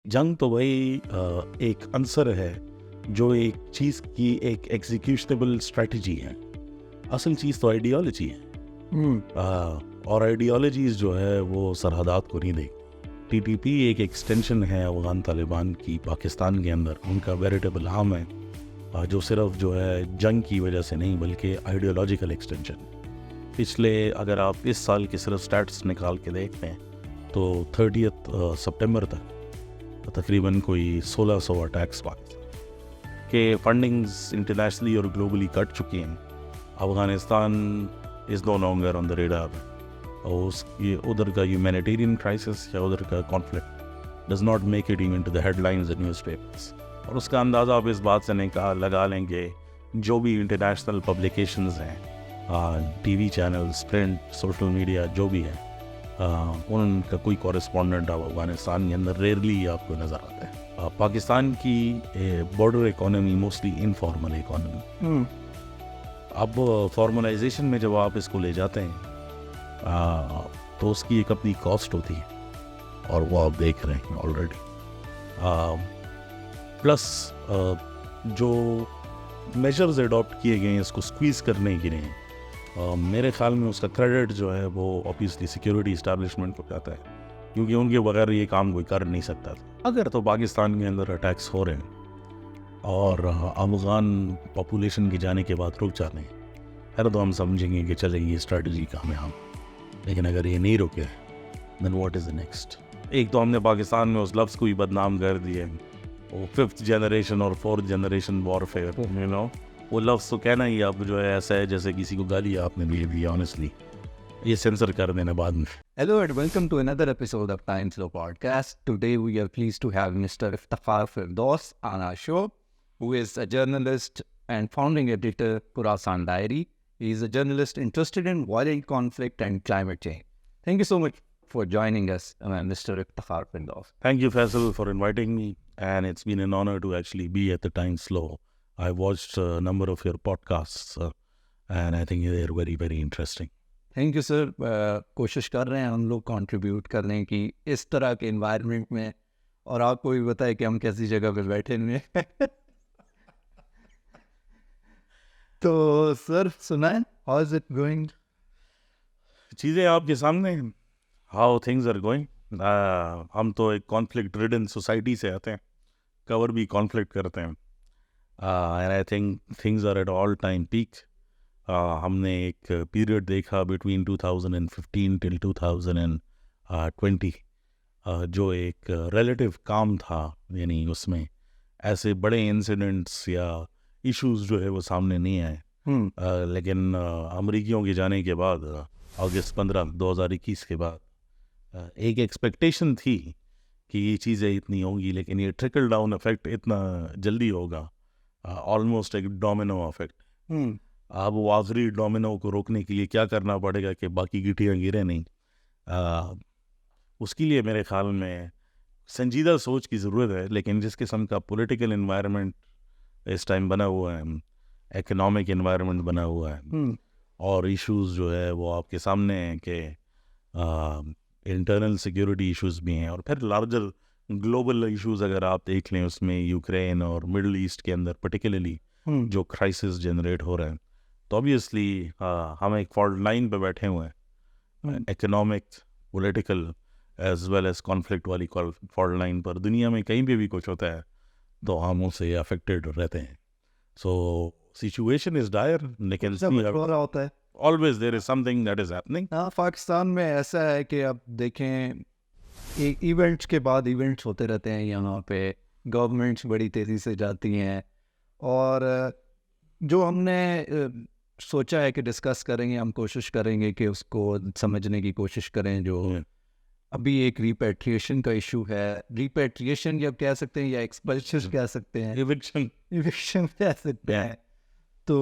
جنگ تو بھائی ایک عنصر ہے جو ایک چیز کی ایک ایگزیکیوشنیبل اسٹریٹجی ہے. اصل چیز تو آئیڈیالوجی ہے, اور آئیڈیالوجیز جو ہے وہ سرحدات کو نہیں دیکھتی. ٹی ٹی پی ایک ایکسٹینشن ہے افغان طالبان کی پاکستان کے اندر. ان کا ویریٹیبل آرم ہے جو صرف جو ہے جنگ کی وجہ سے نہیں بلکہ آئیڈیالوجیکل ایکسٹینشن. پچھلے اگر آپ اس سال کے صرف سٹیٹس نکال کے دیکھتے ہیں تو 30 سپٹمبر تک تقریباً کوئی 1600 اٹیکس پاکستان کے فنڈنگز انٹرنیشنلی اور گلوبلی کٹ چکی ہیں. Afghanistan is no longer on the radar. اور ادھر کا ہیومینیٹیرین کرائسس یا ادھر کا conflict does not make it even to the headlines in newspapers. اور اس کا اندازہ آپ اس بات سے لگا لیں گے جو بھی انٹرنیشنل پبلیکیشنز ہیں, T V channels, print, social media, جو بھی ہے, ان کا کوئی کورسپونڈنٹ آپ افغانستان کے اندر ریئرلی آپ کو نظر آتا ہے. پاکستان کی border economy mostly informal economy. اب فارملائزیشن میں جب آپ اس کو لے جاتے ہیں تو اس کی ایک اپنی کاسٹ ہوتی ہے اور وہ آپ دیکھ رہے ہیں آلریڈی. پلس جو میجرز اڈاپٹ کیے گئے ہیں اس کو اسکویز کرنے کے لیے, میرے خیال میں اس کا کریڈٹ جو ہے وہ اوبیسلی سیکیورٹی اسٹیبلشمنٹ کو جاتا ہے, کیونکہ ان کے بغیر یہ کام کوئی کر نہیں سکتا تھا. اگر تو پاکستان کے اندر اٹیکس ہو رہے ہیں اور افغان پاپولیشن کے جانے کے بعد رک جاتے ہیں, پھر تو ہم سمجھیں گے کہ چلے یہ اسٹریٹجی کامیاب. لیکن اگر یہ نہیں رکے then what is the next. ایک تو ہم نے پاکستان میں اس لفظ کو بھی بدنام کر دیا, وہ 5th جنریشن اور 4th جنریشن وارفیئر. وہ لفظ تو کہنا ہی اب جو ہے ایسا ہے جیسے کسی کو گالی آپ نے دی دی. آنیسٹلی یہ سینسر کر دینا بعد میں. Hello and welcome to another episode of Time Slow Podcast. Today we are pleased to have Mr. Iftikhar Firdous on our show, who is a journalist and founding editor Khorasan Diary. He is a journalist interested in violent conflict and climate change. Thank you so much for joining us, Mr. Iftikhar Firdous. Thank you, Faisal, for inviting me, and it's been an honor to actually be at the Time Slow. I watched a number of your podcasts, and I think they're very, very interesting. Thank you sir. کوشش کر رہے ہیں ہم لوگ contribute کرنے کی اس طرح کے انوائرمنٹ میں, اور آپ کو بھی بتائے کہ ہم کیسی جگہ پہ بیٹھے ہوئے ہیں. تو سر سنائیں, ہاؤ از اٹ گوئنگ؟ چیزیں آپ کے سامنے ہیں, ہاؤ تھنگز آر گوئنگ. ہم تو ایک کانفلکٹ ریڈن سوسائٹی سے آتے ہیں, کور بھی کانفلکٹ کرتے ہیں, and I think things are at all time peak. ہم نے ایک پیریڈ دیکھا بٹوین 2015 ٹل 2020 جو ایک ریلیٹیو کام تھا, یعنی اس میں ایسے بڑے انسیڈنٹس یا ایشوز جو ہے وہ سامنے نہیں آئے. لیکن امریکیوں کے جانے کے بعد اگست 15 2021 کے بعد ایک ایکسپیکٹیشن تھی کہ یہ چیزیں اتنی ہوں گی, لیکن یہ ٹرکل ڈاؤن افیکٹ اتنا جلدی ہوگا, آلموسٹ ایک ڈومینو افیکٹ. اب وہ آخری ڈومینو کو روکنے کے لیے کیا کرنا پڑے گا کہ باقی گٹیاں گرے نہیں, اس کے لیے میرے خیال میں سنجیدہ سوچ کی ضرورت ہے. لیکن جس قسم کا پولیٹیکل انوائرمنٹ اس ٹائم بنا ہوا ہے, اکنامک انوائرمنٹ بنا ہوا ہے, اور ایشوز جو ہے وہ آپ کے سامنے ہیں کہ انٹرنل سیکیورٹی ایشوز بھی ہیں, اور پھر لارجر گلوبل ایشوز اگر آپ دیکھ لیں اس میں یوکرین اور مڈل ایسٹ کے اندر پرٹیکولرلی جو کرائسس جنریٹ ہو رہے ہیں, تو obviously ہم ایک فالٹ لائن پہ بیٹھے ہوئے ہیں, economic, political as well as conflict والی فالٹ لائن پر. دنیا میں کہیں پہ بھی کچھ ہوتا ہے تو ہم اس سے افیکٹڈ رہتے ہیں. سو سچویشن از ڈائر, لیکن ہوتا ہے always there is something that is happening. Pakistan میں ایسا ہے کہ اب دیکھیں ایونٹس کے بعد ایونٹس ہوتے رہتے ہیں یہاں پہ, گورنمنٹس بڑی تیزی سے جاتی ہیں, اور جو ہم نے سوچا ہے کہ ڈسکس کریں گے, ہم کوشش کریں گے کہ اس کو سمجھنے کی کوشش کریں. جو ابھی ایک ریپیٹریشن کا ایشو ہے, ریپیٹریشن یا کہہ سکتے ہیں یا ایکسپلشن کہہ سکتے ہیں, ایوکشن کہہ سکتے ہیں, تو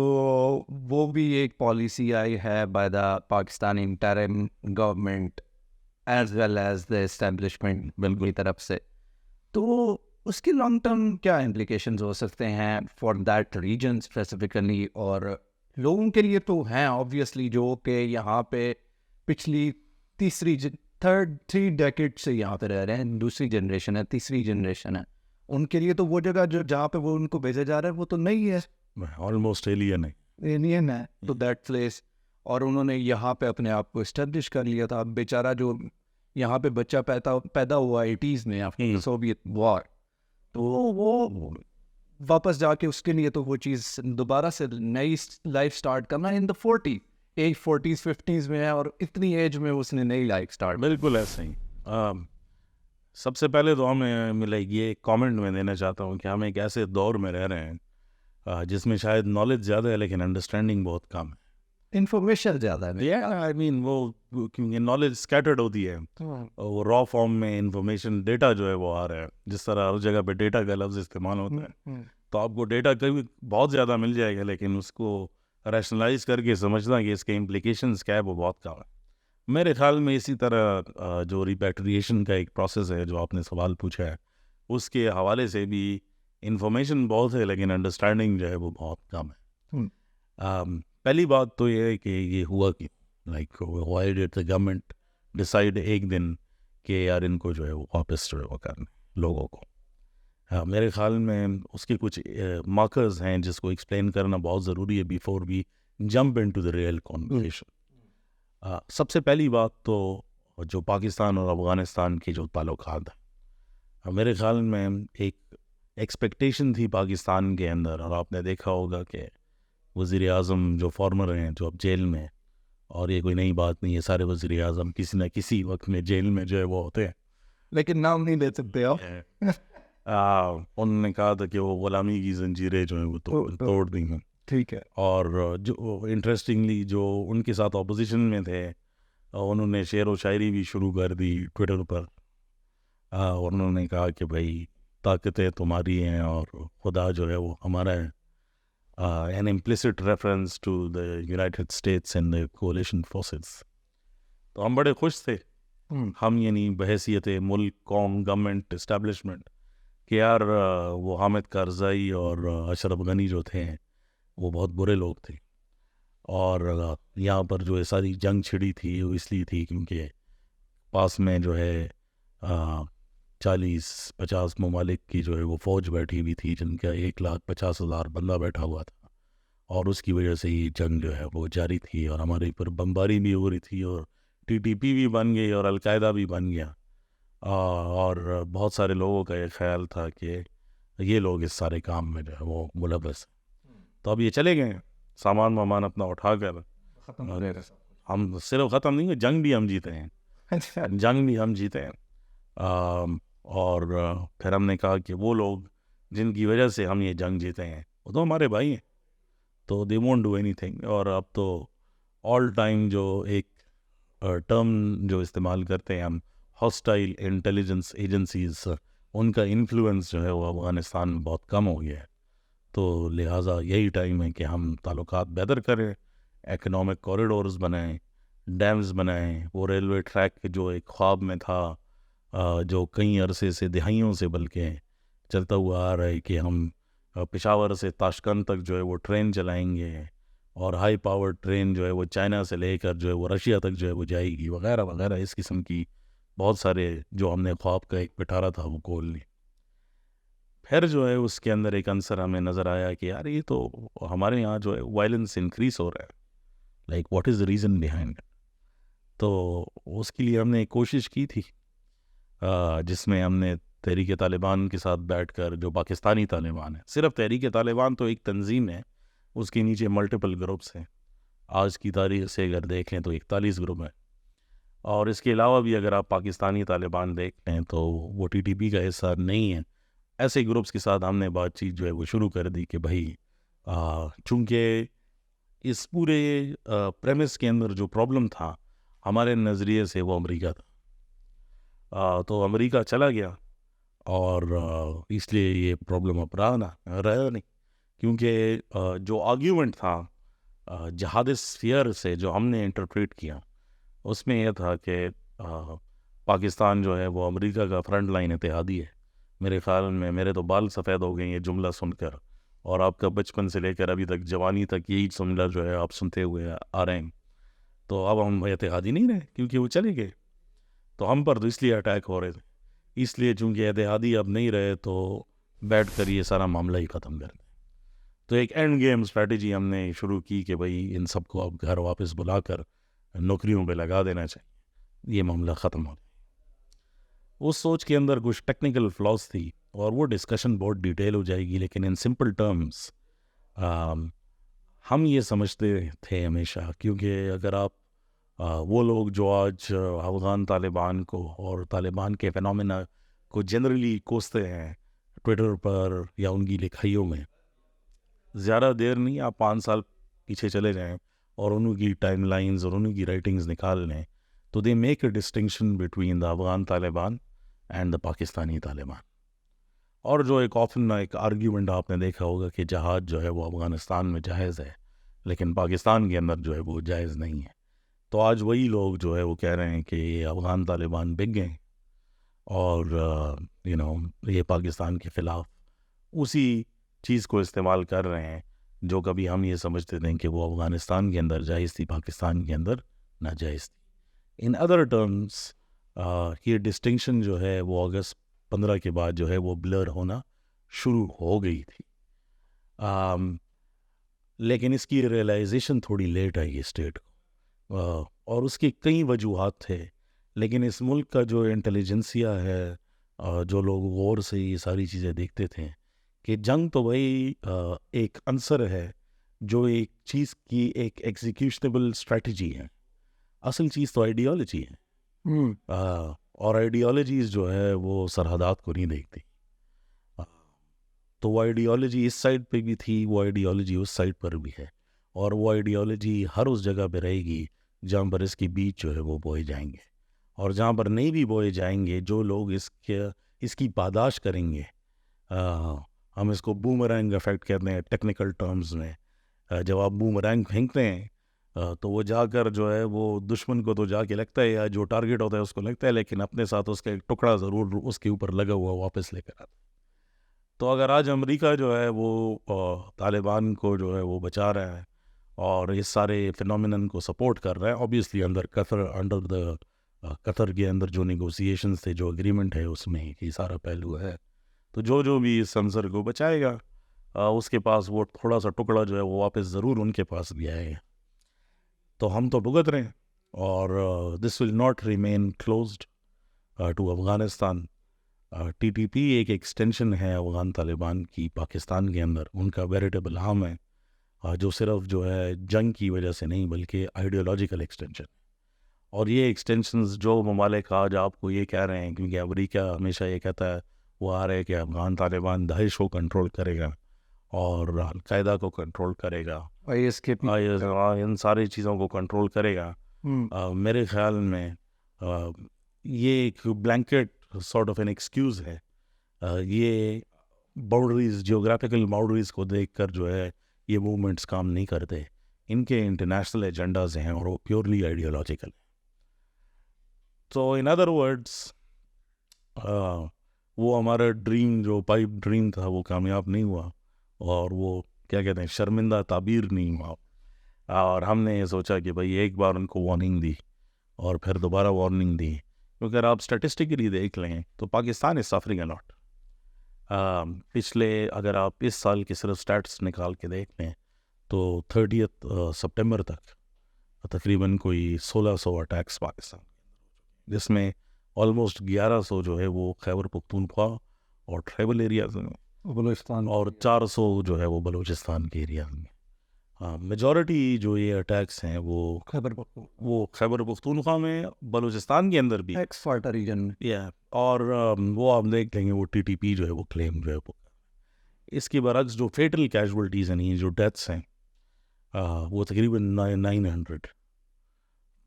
وہ بھی ایک پالیسی آئی ہے by the Pakistani interim government as well as the establishment بل کی طرف سے. تو اس کے لانگ ٹرم کیا امپلیکیشنز ہو سکتے ہیں فار دیٹ ریجن اسپیسیفکلی, اور لوگوں کے لیے تو ہیں آبویسلی جو کہ یہاں پہ پچھلی 3 ڈیکیڈ سے یہاں پہ رہ رہے ہیں, دوسری جنریشن ہے, تیسری جنریشن ہے, ان کے لیے تو وہ جگہ جہاں پہ وہ ان کو بھیجا جا رہا ہے وہ تو نہیں ہے, آلموسٹ ایلین ہے تو دیٹ پلیس. اور انہوں نے یہاں پہ اپنے آپ کو اسٹیبلش کر لیا تھا. اب بیچارہ جو یہاں پہ بچہ پیدا ہوا 80s میں آفٹر سوویت وار, تو وہ واپس جا کے اس کے لیے تو وہ چیز دوبارہ سے نئی لائف سٹارٹ کرنا ان دا 40s 50s میں ہے, اور اتنی ایج میں اس نے نئی لائف سٹارٹ. بالکل ایسا ہی. سب سے پہلے تو ہمیں ملے یہ کامنٹ میں دینا چاہتا ہوں کہ ہم ایک ایسے دور میں رہ رہے ہیں جس میں شاید نالج زیادہ ہے لیکن انڈرسٹینڈنگ بہت کم ہے, انفارمیشن زیادہ ہے. آئی مین وہ کیونکہ نالج اسکیٹرڈ ہوتی ہے, وہ را فارم میں انفارمیشن ڈیٹا جو ہے وہ آ رہا ہے, جس طرح ہر جگہ پہ ڈیٹا کا لفظ استعمال ہوتا ہے, تو آپ کو ڈیٹا کبھی بہت زیادہ مل جائے گا لیکن اس کو ریشنلائز کر کے سمجھنا کہ اس کے امپلیکیشنز کیا ہے وہ بہت کم ہے. میرے خیال میں اسی طرح جو ریپیٹریشن کا ایک پروسیس ہے جو آپ نے سوال پوچھا ہے, اس کے حوالے سے بھی انفارمیشن بہت ہے لیکن انڈرسٹینڈنگ جو ہے وہ بہت کم ہے. پہلی بات تو یہ ہے کہ یہ ہوا کہ like why did the government decide ایک دن کہ یار ان کو جو ہے وہ واپس جو ہے وہ کرنے لوگوں کو. میرے خیال میں اس کے کچھ مارکرز ہیں جس کو ایکسپلین کرنا بہت ضروری ہے before we jump into the real conversation. سب سے پہلی بات تو جو پاکستان اور افغانستان کے جو تعلقات ہیں, میرے خیال میں ایک ایکسپیکٹیشن تھی پاکستان کے اندر, اور آپ نے دیکھا ہوگا کہ وزیر اعظم جو فارمر ہیں جو اب جیل میں, اور یہ کوئی نئی بات نہیں ہے, سارے وزیر اعظم کسی نہ کسی وقت میں جیل میں جو ہے وہ ہوتے ہیں, لیکن نام نہیں لے سکتے آپ. انہوں نے کہا تھا کہ وہ غلامی کی زنجیریں جو ہیں وہ توڑ دی ہیں. ٹھیک ہے. اور جو انٹرسٹنگلی جو ان کے ساتھ اپوزیشن میں تھے, انہوں نے شعر و شاعری بھی شروع کر دی ٹویٹر پر. انہوں نے کہا کہ بھائی طاقتیں تمہاری ہیں اور خدا جو ہے وہ ہمارا ہے. an implicit reference to the United States and the coalition forces. تو ہم بڑے خوش تھے, ہم یعنی بحیثیت ملک, قوم, گورنمنٹ, اسٹیبلشمنٹ, کہ یار وہ حامد کارزائی اور اشرف غنی جو تھے وہ بہت برے لوگ تھے, اور یہاں پر جو ہے ساری جنگ چھڑی تھی وہ اس لیے تھی کیونکہ پاس میں جو ہے 40-50 ممالک کی جو ہے وہ فوج بیٹھی ہوئی تھی جن کا 1,50,000 بندہ بیٹھا ہوا تھا, اور اس کی وجہ سے یہ جنگ جو ہے وہ جاری تھی, اور ہمارے اوپر بمباری بھی ہو رہی تھی, اور TTP بھی بن گئی اور القاعدہ بھی بن گیا, اور بہت سارے لوگوں کا یہ خیال تھا کہ یہ لوگ اس سارے کام میں جو ہے وہ ملوث. تو اب یہ چلے گئے سامان اپنا اٹھا کر, ہم صرف ختم نہیں ہوئے, جنگ بھی ہم جیتے ہیں, جنگ بھی ہم جیتے ہیں. اور پھر ہم نے کہا کہ وہ لوگ جن کی وجہ سے ہم یہ جنگ جیتے ہیں وہ تو ہمارے بھائی ہیں, تو they won't do anything. اور اب تو آل ٹائم جو ایک ٹرم جو استعمال کرتے ہیں ہم, ہاسٹائل انٹیلیجنس ایجنسیز, ان کا انفلوئنس جو ہے وہ افغانستان میں بہت کم ہو گیا ہے. تو لہٰذا یہی ٹائم ہے کہ ہم تعلقات بہتر کریں, اکنامک کوریڈورز بنائیں, ڈیمز بنائیں, وہ ریلوے ٹریک جو ایک خواب میں تھا جو کئی عرصے سے, دہائیوں سے بلکہ چلتا ہوا آ رہا ہے کہ ہم پشاور سے تاشکند تک جو ہے وہ ٹرین چلائیں گے, اور ہائی پاور ٹرین جو ہے وہ چائنا سے لے کر جو ہے وہ رشیا تک جو ہے وہ جائے گی, وغیرہ وغیرہ, اس قسم کی بہت سارے جو ہم نے خواب کا ایک پٹھارا تھا وہ کھول لی. پھر جو ہے اس کے اندر ایک عنصر ہمیں نظر آیا کہ یار یہ تو ہمارے یہاں جو ہے وائلنس انکریز ہو رہا ہے, like what is the reason behind. تو اس کے لیے ہم نے ایک کوشش کی تھی جس میں ہم نے تحریک طالبان کے ساتھ بیٹھ کر, جو پاکستانی طالبان ہے, صرف تحریک طالبان تو ایک تنظیم ہے, اس کے نیچے ملٹیپل گروپس ہیں. آج کی تاریخ سے اگر دیکھیں تو 41 گروپ ہیں, اور اس کے علاوہ بھی اگر آپ پاکستانی طالبان دیکھ لیں تو وہ TTP کا حصہ نہیں ہے. ایسے گروپس کے ساتھ ہم نے بات چیت جو ہے وہ شروع کر دی کہ بھائی چونکہ اس پورے پریمس کے اندر جو پرابلم تھا ہمارے نظریے سے وہ امریکہ تھا, تو امریکہ چلا گیا, اور اس لیے یہ پرابلم اب رہا نہیں, کیونکہ جو آرگیومنٹ تھا جہاد اسفیئر سے جو ہم نے انٹرپریٹ کیا, اس میں یہ تھا کہ پاکستان جو ہے وہ امریکہ کا فرنٹ لائن اتحادی ہے. میرے خیال میں میرے تو بال سفید ہو گئے یہ جملہ سن کر, اور آپ کا بچپن سے لے کر ابھی تک جوانی تک یہی جملہ جو ہے آپ سنتے ہوئے آ رہے ہیں. تو اب ہم اتحادی نہیں رہے کیونکہ وہ چلے گئے. تو ہم پر تو اس لیے اٹیک ہو رہے تھے، اس لیے چونکہ اتحادی اب نہیں رہے تو بیٹھ کر یہ سارا معاملہ ہی ختم کر دیں. تو ایک اینڈ گیم اسٹریٹجی ہم نے شروع کی کہ بھائی ان سب کو اب گھر واپس بلا کر نوکریوں پہ لگا دینا چاہیے، یہ معاملہ ختم ہو جائے. اس سوچ کے اندر کچھ ٹیکنیکل فلاز تھی اور وہ ڈسکشن بہت ڈیٹیل ہو جائے گی، لیکن ان سمپل ٹرمز ہم یہ سمجھتے تھے ہمیشہ، کیونکہ اگر آپ وہ لوگ جو آج افغان طالبان کو اور طالبان کے فینومینا کو جنرلی کوستے ہیں ٹویٹر پر یا ان کی لکھائیوں میں، زیادہ دیر نہیں، آپ 5 سال پیچھے چلے جائیں اور انہوں کی ٹائم لائنز اور انہوں کی رائٹنگز نکال لیں تو they make a distinction between the Afghan Taliban and the Pakistani Taliban. اور جو ایک آفن ایک آرگیومنٹ آپ نے دیکھا ہوگا کہ جہاد جو ہے وہ افغانستان میں جائز ہے لیکن پاکستان کے اندر جو ہے وہ جائز نہیں ہے. تو آج وہی لوگ جو ہے وہ کہہ رہے ہیں کہ یہ افغان طالبان بک گئے اور یہ پاکستان کے خلاف اسی چیز کو استعمال کر رہے ہیں جو کبھی ہم یہ سمجھتے تھے کہ وہ افغانستان کے اندر جائز تھی، پاکستان کے اندر ناجائز تھی. ان ادر ٹرمز یہ ڈسٹنکشن جو ہے وہ اگست 15 کے بعد جو ہے وہ بلر ہونا شروع ہو گئی تھی. لیکن اس کی ریئلائزیشن تھوڑی لیٹ آئی اسٹیٹ کو، اور اس کی کئی وجوہات تھے. لیکن اس ملک کا جو انٹیلیجنسیا ہے، جو لوگ غور سے یہ ساری چیزیں دیکھتے تھے کہ جنگ تو وہی ایک عنصر ہے جو ایک چیز کی ایک ایگزیکیوشنیبل اسٹریٹجی ہے، اصل چیز تو آئیڈیالوجی ہے. اور آئیڈیالوجیز جو ہے وہ سرحدات کو نہیں دیکھتی. تو وہ آئیڈیالوجی اس سائڈ پہ بھی تھی، وہ آئیڈیالوجی اس سائڈ پر بھی ہے، اور وہ آئیڈیالوجی ہر اس جگہ پہ رہے گی جہاں پر اس کی بیج جو ہے وہ بوئے جائیں گے. اور جہاں پر نہیں بھی بوئے جائیں گے، جو لوگ اس کی پاداش کریں گے، ہم اس کو بومرینگ افیکٹ کہتے ہیں ٹیکنیکل ٹرمز میں. جب آپ بومرینگ پھینکتے ہیں تو وہ جا کر جو ہے وہ دشمن کو تو جا کے لگتا ہے یا جو ٹارگٹ ہوتا ہے اس کو لگتا ہے، لیکن اپنے ساتھ اس کا ایک ٹکڑا ضرور اس کے اوپر لگا ہوا واپس لے کر آتا ہے. تو اگر آج امریکہ جو ہے وہ طالبان کو جو ہے وہ بچا رہا ہے اور اس سارے فینومینن کو سپورٹ کر رہا ہے، اوبیسلی انڈر قطر کے اندر جو نیگوسیشنز تھے، جو اگریمنٹ ہے، اس میں یہ سارا پہلو ہے. تو جو بھی اس عنصر کو بچائے گا اس کے پاس وہ تھوڑا سا ٹکڑا جو ہے وہ واپس ضرور ان کے پاس بھی آئے گا. تو ہم تو بھگت رہے ہیں، اور this will not remain closed to Afghanistan. T T P ایک ایکسٹینشن ہے افغان طالبان کی پاکستان کے اندر، ان کا ویریٹیبل آرم ہے، جو صرف جو ہے جنگ کی وجہ سے نہیں بلکہ آئیڈیالوجیکل ایکسٹینشن. اور یہ ایکسٹینشنز جو ممالک آج آپ کو یہ کہہ رہے ہیں، کیونکہ امریکہ ہمیشہ یہ کہتا ہے وہ آ رہے کہ افغان طالبان داعش کو کنٹرول کرے گا اور القاعدہ کو کنٹرول کرے گا، ان ساری چیزوں کو کنٹرول کرے گا. میرے خیال میں یہ ایک blanket sort of an excuse ہے. یہ باؤنڈریز، جیوگرافیکل باؤنڈریز کو دیکھ کر جو ہے یہ موومنٹس کام نہیں کرتے. ان کے انٹرنیشنل ایجنڈاز ہیں اور وہ پیورلی آئیڈیالوجیکل. تو ان ادر ورڈس وہ ہمارا ڈریم، جو پائپ ڈریم تھا، وہ کامیاب نہیں ہوا، اور وہ کیا کہتے ہیں شرمندہ تعبیر نہیں ہوا. اور ہم نے یہ سوچا کہ بھائی ایک بار ان کو وارننگ دی اور پھر دوبارہ وارننگ دی، کیونکہ اگر آپ اسٹیٹسٹکلی دیکھ لیں تو پاکستان از سفرنگ اے لاٹ. پچھلے اگر آپ اس سال کے صرف سٹیٹس نکال کے دیکھ لیں تو 30 سپٹمبر تک تقریباً کوئی 1600 اٹیکس پاکستان، جس میں آلموسٹ 1100 جو ہے وہ خیبر پختونخوا اور ٹرائبل ایریاز میں، بلوچستان، اور 400 جو ہے وہ بلوچستان کے ایریاز میں. میجورٹی جو یہ اٹیکس ہیں وہ خیبر پختونخوا میں، بلوچستان کے اندر بھی ایکسپرٹ ریجن میں، اور وہ آپ دیکھ لیں گے وہ ٹی ٹی پی جو ہے وہ کلیم جو ہے وہ. اس کے برعکس جو فیٹل کیجولٹیز ہیں، جو ڈیتھس ہیں، وہ تقریباً 900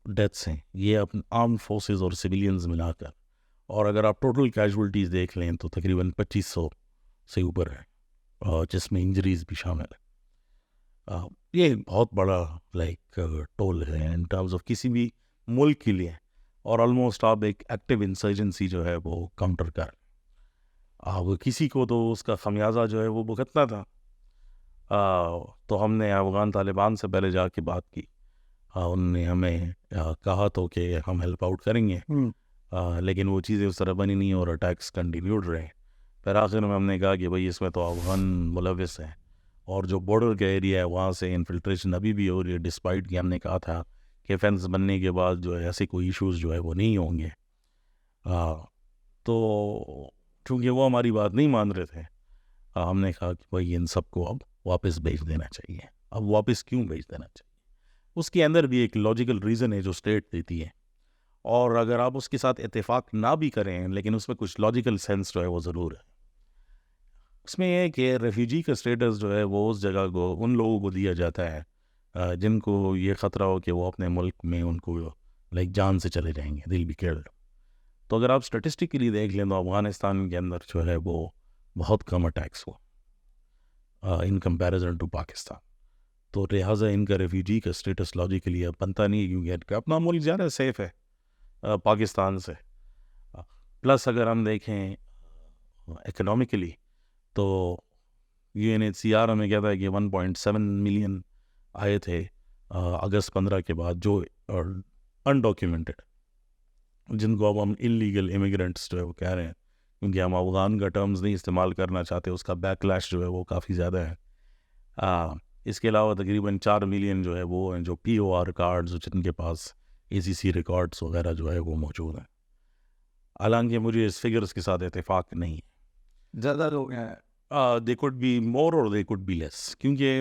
ڈیتھس ہیں، یہ اپنے آرم فورسز اور سویلینز ملا کر. اور اگر آپ ٹوٹل کیجولٹیز دیکھ لیں تو تقریباً 2500 سے اوپر ہے، جس میں انجریز بھی شامل ہیں. یہ بہت بڑا ٹول ہے ان ٹرمز آف کسی بھی ملک کے لیے. اور آلموسٹ آپ ایک ایکٹیو انسرجنسی جو ہے وہ کاؤنٹر کر وہ کسی کو تو اس کا خمیازہ جو ہے وہ بھگتنا تھا. تو ہم نے افغان طالبان سے پہلے جا کے بات کی، انہوں نے ہمیں کہا تو کہ ہم ہیلپ آؤٹ کریں گے. لیکن وہ چیزیں اس طرح بنی نہیں اور اٹیکس کنٹینیوڈ رہے. پھر آخر میں ہم نے کہا کہ بھائی اس میں تو افغان ملوث ہیں، اور جو بارڈر کا ایریا ہے وہاں سے انفلٹریشن ابھی بھی ہو رہی ہے، ڈسپائٹ کہ ہم نے کہا تھا کہ فینس بننے کے بعد جو ہے ایسے کوئی ایشوز جو ہے وہ نہیں ہوں گے. تو چونکہ وہ ہماری بات نہیں مان رہے تھے، ہم نے کہا کہ بھائی ان سب کو اب واپس بھیج دینا چاہیے. اب واپس کیوں بھیج دینا چاہیے؟ اس کے اندر بھی ایک لاجیکل ریزن ہے جو اسٹیٹ دیتی ہے، اور اگر آپ اس کے ساتھ اتفاق نہ بھی کریں لیکن اس میں کچھ لاجیکل سینس جو ہے وہ ضرور ہے. اس میں یہ ہے کہ ریفیوجی کا اسٹیٹس جو ہے وہ اس جگہ کو ان لوگوں کو دیا جاتا ہے جن کو یہ خطرہ ہو کہ وہ اپنے ملک میں ان کو جان سے چلے جائیں گے، دل بی کلڈ. تو اگر آپ اسٹیٹسٹکلی دیکھ لیں تو افغانستان کے اندر جو ہے وہ بہت کم اٹیکس ہوا ان کمپیریزن ٹو پاکستان. تو لہٰذا ان کا ریفیوجی کا اسٹیٹس لاجیکلی اب بنتا نہیں، کیونکہ اپنا ملک زیادہ سیف ہے پاکستان سے. پلس اگر ہم دیکھیں اکنامکلی تو UNHCR ہمیں کہتا ہے کہ 1.7 ملین آئے تھے اگست 15 کے بعد جو انڈاکیومنٹڈ، جن کو اب ہم انلیگل امیگرینٹس جو ہے وہ کہہ رہے ہیں، کیونکہ ہم افغان کا ٹرمز نہیں استعمال کرنا چاہتے، اس کا بیک لیش جو ہے وہ کافی زیادہ ہے. اس کے علاوہ تقریباً 4 ملین جو ہے وہ ہیں جو POR کارڈز، جن کے پاس ACC ریکارڈز وغیرہ جو ہے وہ موجود ہیں. حالانکہ مجھے اس فگرز کے ساتھ اتفاق نہیں ہے، زیادہ لوگ ہیں. دے کوڈ بی مور اور دے کوڈ بی لیس. کیونکہ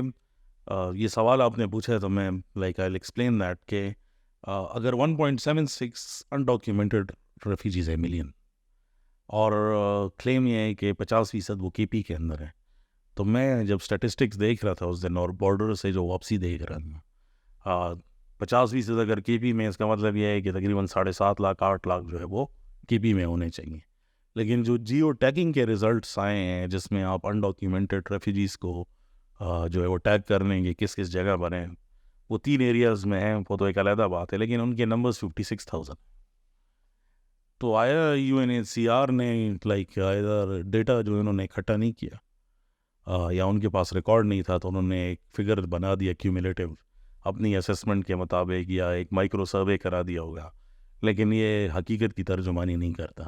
یہ سوال آپ نے پوچھا ہے تو میں آئی ایکسپلین دیٹ کہ اگر 1.76 انڈاکیومنٹڈ ریفیوجیز ہے ملین، اور کلیم یہ ہے کہ 50% وہ KP کے اندر ہے، تو میں جب اسٹیٹسٹکس دیکھ رہا تھا اس دن اور بارڈر سے جو واپسی دیکھ رہا تھا، 50% اگر KP میں، اس کا مطلب یہ ہے کہ تقریباً 7.5 لاکھ 8 لاکھ جو ہے وہ KP میں ہونے چاہیے. لیکن جو جیو ٹیگنگ کے ریزلٹس آئے ہیں جس میں آپ انڈاکیومنٹڈ ریفیوجیز کو جو ہے وہ ٹیگ کر لیں گے کس کس جگہ پر ہیں، وہ 3 ایریاز میں ہیں، وہ تو ایک علیحدہ بات ہے، لیکن ان کے نمبرز 56,000. تو آیا UNHCR نے ادھر ڈیٹا جو انہوں نے اکٹھا نہیں کیا یا ان کے پاس ریکارڈ نہیں تھا، تو انہوں نے ایک فگر بنا دیا کیومولیٹیو اپنی اسیسمنٹ کے مطابق، یا ایک مائکرو سروے کرا دیا ہوگا، لیکن یہ حقیقت کی ترجمانی نہیں کرتا.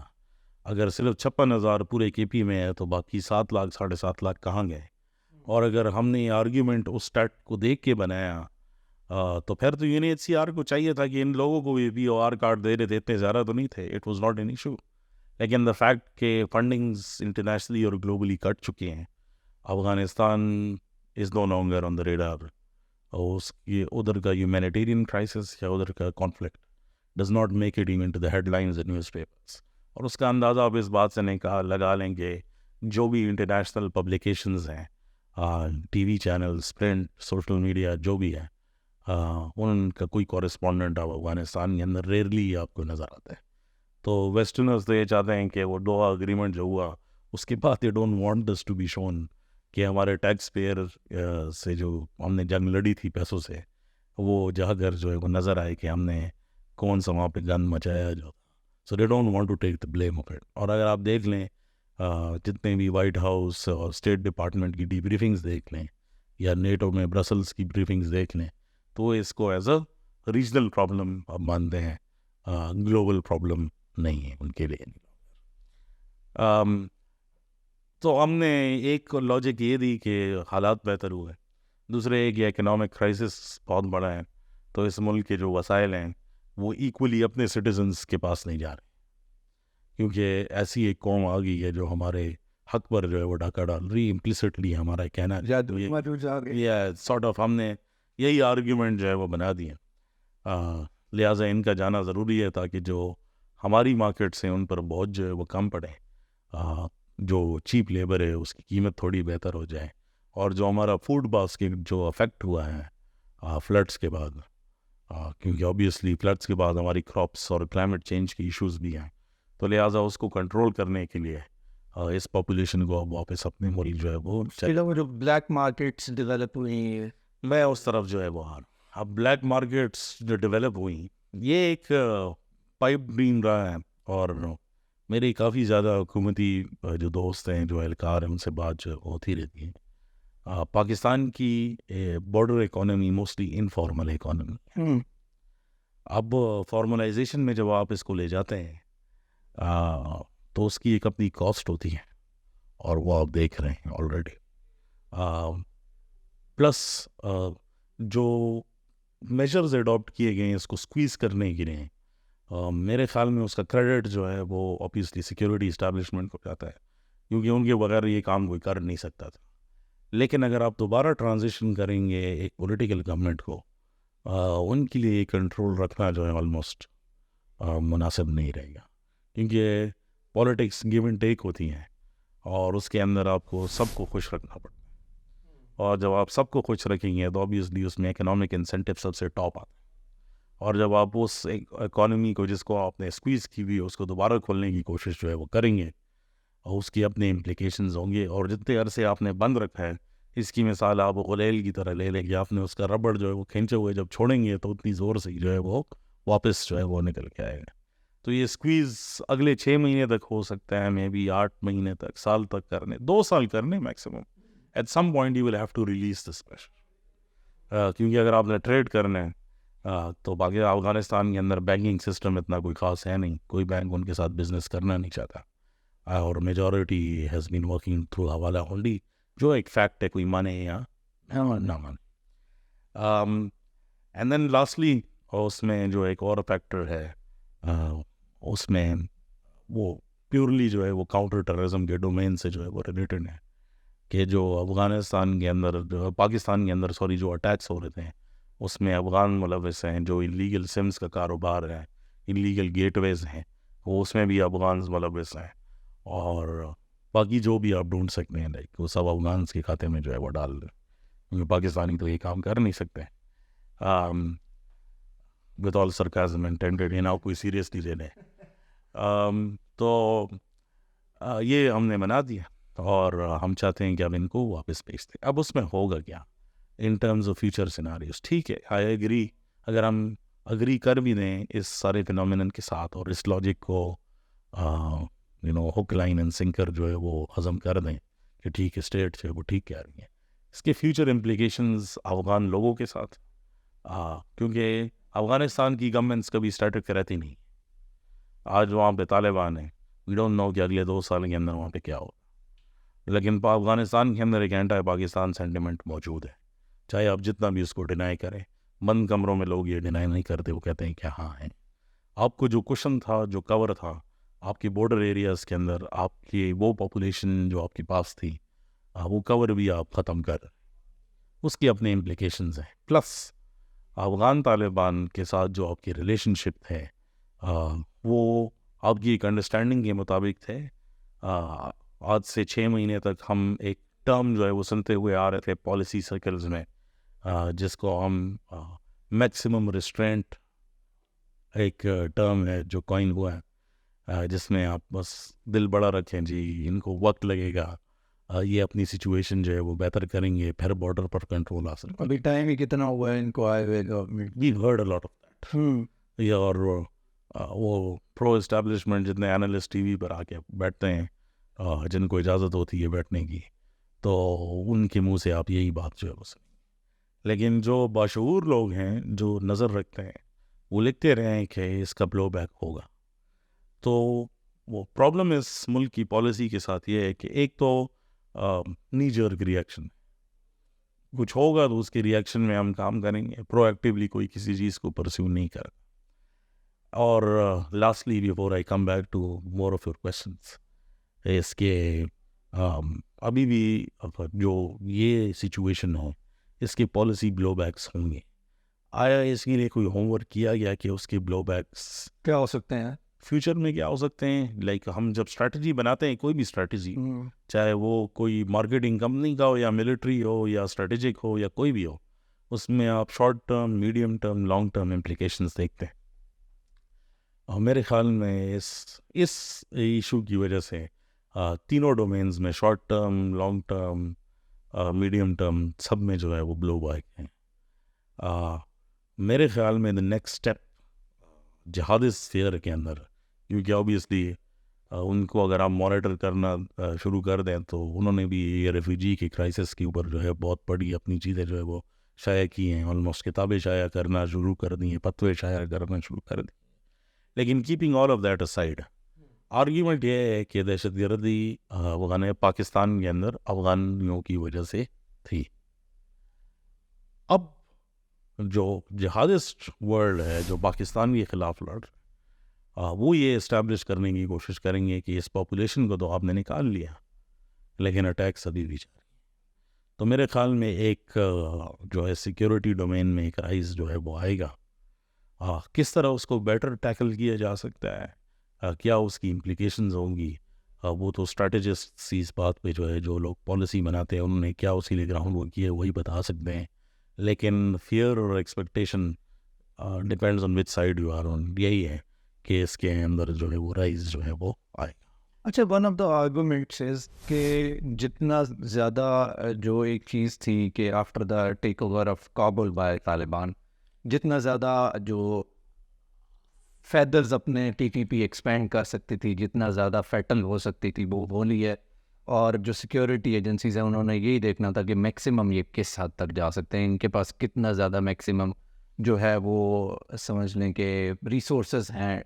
اگر صرف 56,000 پورے KP میں ہے تو باقی 7 لاکھ 7.5 لاکھ کہاں گئے؟ اور اگر ہم نے یہ آرگیومنٹ اس اسٹیٹ کو دیکھ کے بنایا تو پھر تو UNHCR کو چاہیے تھا کہ ان لوگوں کو بھی POR کارڈ دے رہے تھے، اتنے زیادہ تو نہیں تھے، it was not an issue. لیکن دا فیکٹ کہ فنڈنگز انٹرنیشنلی اور گلوبلی کٹ چکے ہیں، Afghanistan is no longer on the radar, اس کی ادھر کا ہیومینیٹیرین کرائسس یا ادھر کا conflict does not make it even to the headlines in newspapers. اور اس کا اندازہ آپ اس بات سے نہیں لگا لیں گے جو بھی انٹرنیشنل پبلیکیشنز ہیں، TV channels, print, social media, جو بھی ہے، ان کا کوئی کورسپونڈنٹ اب افغانستان کے اندر ریئرلی آپ کو نظر آتا ہے. تو ویسٹرنرز تو یہ چاہتے ہیں کہ وہ دوہا اگریمنٹ جو ہوا اس کے بعد they don't want this to be shown کہ ہمارے ٹیکس پیئر سے جو ہم نے جنگ لڑی تھی پیسوں سے، وہ جا کر جو ہے وہ نظر آئے کہ ہم نے کون سا وہاں پہ گن مچایا جو. So they don't want to take the blame of it. اور اگر آپ دیکھ لیں جتنے بھی وائٹ ہاؤس اور اسٹیٹ ڈپارٹمنٹ کی ڈی بریفنگز دیکھ لیں یا نیٹو میں برسلز کی بریفنگز دیکھ لیں، تو اس کو ایز اے ریجنل پرابلم اب مانتے ہیں، گلوبل پرابلم نہیں ہے ان کے لیے. تو ہم نے ایک لاجک یہ دی کہ حالات بہتر ہوئے، دوسرے ایک یہ اکنامک کرائسس بہت بڑا ہے، تو اس ملک کے جو وسائل ہیں وہ ایکولی اپنے سٹیزنز کے پاس نہیں جا رہے، کیونکہ ایسی ایک قوم آ گئی ہے جو ہمارے حق پر جو ہے وہ ڈاکہ ڈال رہی. امپلیسٹلی ہمارا کہنا سارٹ آف ہم نے یہی آرگیومنٹ جو ہے وہ بنا دیے. لہٰذا ان کا جانا ضروری ہے تاکہ جو ہماری مارکیٹس ہیں ان پر بہت جو ہے وہ کم پڑے، جو چیپ لیبر ہے اس کی قیمت تھوڑی بہتر ہو جائے، اور جو ہمارا فوڈ باسکٹ جو افیکٹ ہوا ہے فلڈس کے بعد، کیونکہ آبویسلی فلڈس کے بعد ہماری کراپس اور کلائمیٹ چینج کی ایشوز بھی ہیں، تو لہٰذا اس کو کنٹرول کرنے کے لیے اس پاپولیشن کو اب واپس اپنے ملک جو ہے وہ جو بلیک مارکیٹس ڈیولپ ہوئی ہیں، میں اس طرف جو ہے وہ اب بلیک مارکیٹس جو ڈیولپ ہوئی، یہ ایک پائپ ڈریم رہا ہے. اور میری کافی زیادہ حکومتی جو دوست ہیں، جو اہلکار ہیں، ان سے بات جو ہوتی رہتی ہے. پاکستان کی border economy mostly informal economy. اب فارملائزیشن میں جب آپ اس کو لے جاتے ہیں تو اس کی ایک اپنی کاسٹ ہوتی ہے اور وہ آپ دیکھ رہے ہیں آلریڈی. پلس جو میجرز اڈاپٹ کیے گئے ہیں اس کو اسکویز کرنے کے لیے, میرے خیال میں اس کا کریڈٹ جو ہے وہ آبویسلی سیکیورٹی اسٹیبلشمنٹ کو جاتا ہے, کیونکہ ان کے بغیر یہ کام کوئی کر نہیں سکتا تھا. لیکن اگر آپ دوبارہ ٹرانزیشن کریں گے ایک پولیٹیکل گورنمنٹ کو, ان کے لیے کنٹرول رکھنا جو ہے آلموسٹ مناسب نہیں رہے گا, کیونکہ پالیٹکس گیو اینڈ ٹیک ہوتی ہیں اور اس کے اندر آپ کو سب کو خوش رکھنا پڑتا ہے, اور جب آپ سب کو خوش رکھیں گے تو آبویسلی اس میں اکنامک انسینٹیو سب سے ٹاپ آتا ہے, اور جب آپ اس اکانومی کو جس کو آپ نے اسکویز کی ہوئی اس کو دوبارہ کھولنے کی کوشش جو ہے وہ کریں گے, اور اس کی اپنے امپلیکیشنز ہوں گے. اور جتنے عرصے آپ نے بند رکھا ہے, اس کی مثال آپ غلیل کی طرح لے لیں گے, آپ نے اس کا ربڑ جو ہے وہ کھینچے ہوئے جب چھوڑیں گے تو اتنی زور سے جو ہے وہ واپس جو ہے وہ نکل کے آئے گا. تو یہ اسکویز اگلے 6 مہینے تک ہو سکتا ہے, مے بی 8 مہینے تک, سال تک کرنے, 2 سال کرنے maximum. At some point you will have to release this pressure, کیونکہ اگر آپ نے ٹریڈ کرنا ہے تو باقی افغانستان کے اندر بینکنگ سسٹم اتنا کوئی خاص ہے نہیں, کوئی بینک ان کے ساتھ بزنس کرنا نہیں چاہتا, اور majority has been working through حوالہ ہولڈی, جو ایک فیکٹ ہے, کوئی مانے یا نہ مانے. اینڈ دین لاسٹلی اس میں جو ایک اور فیکٹر ہے, اس میں وہ پیورلی جو ہے وہ کاؤنٹر ٹیررزم کے ڈومین سے جو ہے وہ ریلیٹڈ ہے, کہ جو افغانستان کے اندر پاکستان کے اندر جو اٹیکس ہو رہے تھے اس میں افغان ملوث ہیں, جو انلیگل سمز کا کاروبار ہے, انلیگل گیٹ ویز ہیں, وہ اس میں بھی افغانز ملوث ہیں, اور باقی جو بھی آپ ڈھونڈ سکتے ہیں لائک وہ سب افغانس کے کھاتے میں جو ہے وہ ڈال دیں, کیونکہ پاکستانی تو یہ کام کر نہیں سکتے. ود آل سرکازم انٹینڈیڈ, یہ نہ کوئی سیریسلی لے لیں. تو یہ ہم نے بنا دیا اور ہم چاہتے ہیں کہ اب ان کو واپس بھیج دیں. اب اس میں ہوگا کیا ان ٹرمز آف فیوچر سیناریوز؟ ٹھیک ہے, آئی ایگری, اگر ہم اگری کر بھی دیں اس سارے فینومینن کے ساتھ اور اس لاجک کو ہک لائن اینڈ سنکر جو ہے وہ ہضم کر دیں کہ ٹھیک ہے اسٹیٹ جو ہے وہ ٹھیک کہہ رہی ہے, اس کے فیوچر امپلیکیشنز افغان لوگوں کے ساتھ, کیونکہ افغانستان کی گورنمنٹس کبھی اسٹیٹک رہتی نہیں. آج وہاں پہ طالبان ہیں, وی ڈونٹ نو کہ اگلے 2 سال کے اندر وہاں پہ کیا ہوگا, لیکن افغانستان کے اندر ایک اینٹی پاکستان سینٹیمنٹ موجود ہے, چاہے آپ جتنا بھی اس کو ڈینائی کریں. بند کمروں میں لوگ یہ ڈینائی نہیں کرتے, وہ کہتے ہیں کہ ہاں ہیں. آپ کو جو کوشن تھا, جو کور تھا آپ کی بارڈر ایریاز کے اندر, آپ کی وہ پاپولیشن جو آپ کے پاس تھی, وہ کور بھی آپ ختم کر, اس کی اپنے امپلیکیشنز ہیں. پلس افغان طالبان کے ساتھ جو آپ کی ریلیشن شپ تھے وہ آپ کی ایک انڈرسٹینڈنگ کے مطابق تھے. آج سے 6 مہینے تک ہم ایک ٹرم جو ہے وہ سنتے ہوئے آ رہے تھے پالیسی سرکلز میں, جس کو ہم میکسیمم ریسٹرینٹ ایک ٹرم ہے جو کوائن ہوا ہے, جس میں آپ بس دل بڑا رکھیں جی, ان کو وقت لگے گا, یہ اپنی سچویشن جو ہے وہ بہتر کریں گے, پھر بارڈر پر کنٹرول حاصل. ابھی ٹائم ہی کتنا ہوا ہے ان کو آئے ہوئے government, we heard a lot of that. اور وہ پرو اسٹیبلشمنٹ جتنے اینالسٹ ٹی وی پر آ کے بیٹھتے ہیں, جن کو اجازت ہوتی ہے بیٹھنے کی, تو ان کے منہ سے آپ یہی بات جو ہے وہ سنیں. لیکن جو باشعور لوگ ہیں, جو نظر رکھتے ہیں, وہ لکھتے رہے ہیں کہ اس کا بلو بیک ہوگا. تو وہ پرابلم اس ملک کی پالیسی کے ساتھ یہ ہے کہ ایک تو نی جرک ریئیکشن, کچھ ہوگا تو اس کے ریئیکشن میں ہم کام کریں گے, پرو ایکٹیولی کوئی کسی چیز کو پرسیو نہیں کرے. اور lastly before I come back to more of your questions, اس کے ابھی بھی جو یہ سچویشن ہے اس کے پالیسی بلو بیکس ہوں گے. آیا اس کے لیے کوئی ہوم ورک کیا گیا کہ اس کے بلو بیکس کیا ہو سکتے ہیں فیوچر میں, کیا ہو سکتے ہیں؟ لائک ہم جب اسٹریٹجی بناتے ہیں, کوئی بھی اسٹریٹجی, چاہے وہ کوئی مارکیٹنگ کمپنی کا ہو یا ملٹری ہو یا اسٹریٹجک ہو یا کوئی بھی ہو, اس میں آپ short term, medium term, long term implications دیکھتے ہیں. اور میرے خیال میں اس ایشو کی وجہ سے تینوں ڈومینز میں, short term, long term, medium term, سب میں جو ہے وہ بلو بیک ہیں. میرے خیال میں دا نیکسٹ اسٹیپ جہادی اسفیئر کے اندر, کیونکہ اوبیسلی ان کو اگر آپ مانیٹر کرنا شروع کر دیں تو انہوں نے بھی یہ ریفیوجی کی کرائسس کے اوپر جو ہے بہت بڑی اپنی چیزیں جو ہے وہ شائع کی ہیں, آلموسٹ کتابیں شائع کرنا شروع کر دی ہیں, فتوے شائع کرنا شروع کر دی. لیکن keeping all of that aside, argument یہ ہے کہ دہشت گردی پاکستان کے اندر افغانیوں کی وجہ سے تھی. اب جو جہادسٹ ورلڈ ہے جو پاکستان کے خلاف لڑ وہ یہ اسٹیبلش کرنے کی کوشش کریں گے کہ اس پاپولیشن کو تو آپ نے نکال لیا لیکن اٹیکس ابھی بھی جاری. تو میرے خیال میں ایک جو ہے سیکیورٹی ڈومین میں ایک رائز جو ہے وہ آئے گا. کس طرح اس کو بیٹر ٹیکل کیا جا سکتا ہے, کیا اس کی امپلیکیشنز ہوں گی, وہ تو اسٹریٹجسٹ اس بات پہ جو ہے جو لوگ پالیسی بناتے ہیں انہوں نے کیا اسی لیے گراؤنڈ ورک کیا ہے وہی بتا سکتے ہیں. لیکن فیئر اور expectation depends on which side you are on, یہی ہے کہ اس کے اندر جو ہے وہ رائز جو ہے وہ آئے گا. اچھا, ون آف دا آرگومنٹس از کہ جتنا زیادہ جو ایک چیز تھی کہ after the take over of Kabul by Taliban, جتنا زیادہ جو فیدرز اپنے ٹی ٹی پی ایکسپینڈ کر سکتی تھی, جتنا زیادہ فیٹل ہو سکتی تھی وہ ہو لی ہے. اور جو سیکیورٹی ایجنسیز ہیں انہوں نے یہی دیکھنا تھا کہ میکسیمم یہ کس حد تک جا سکتے ہیں, ان کے پاس کتنا زیادہ میکسیمم جو ہے وہ سمجھ لیں کہ ریسورسز ہیں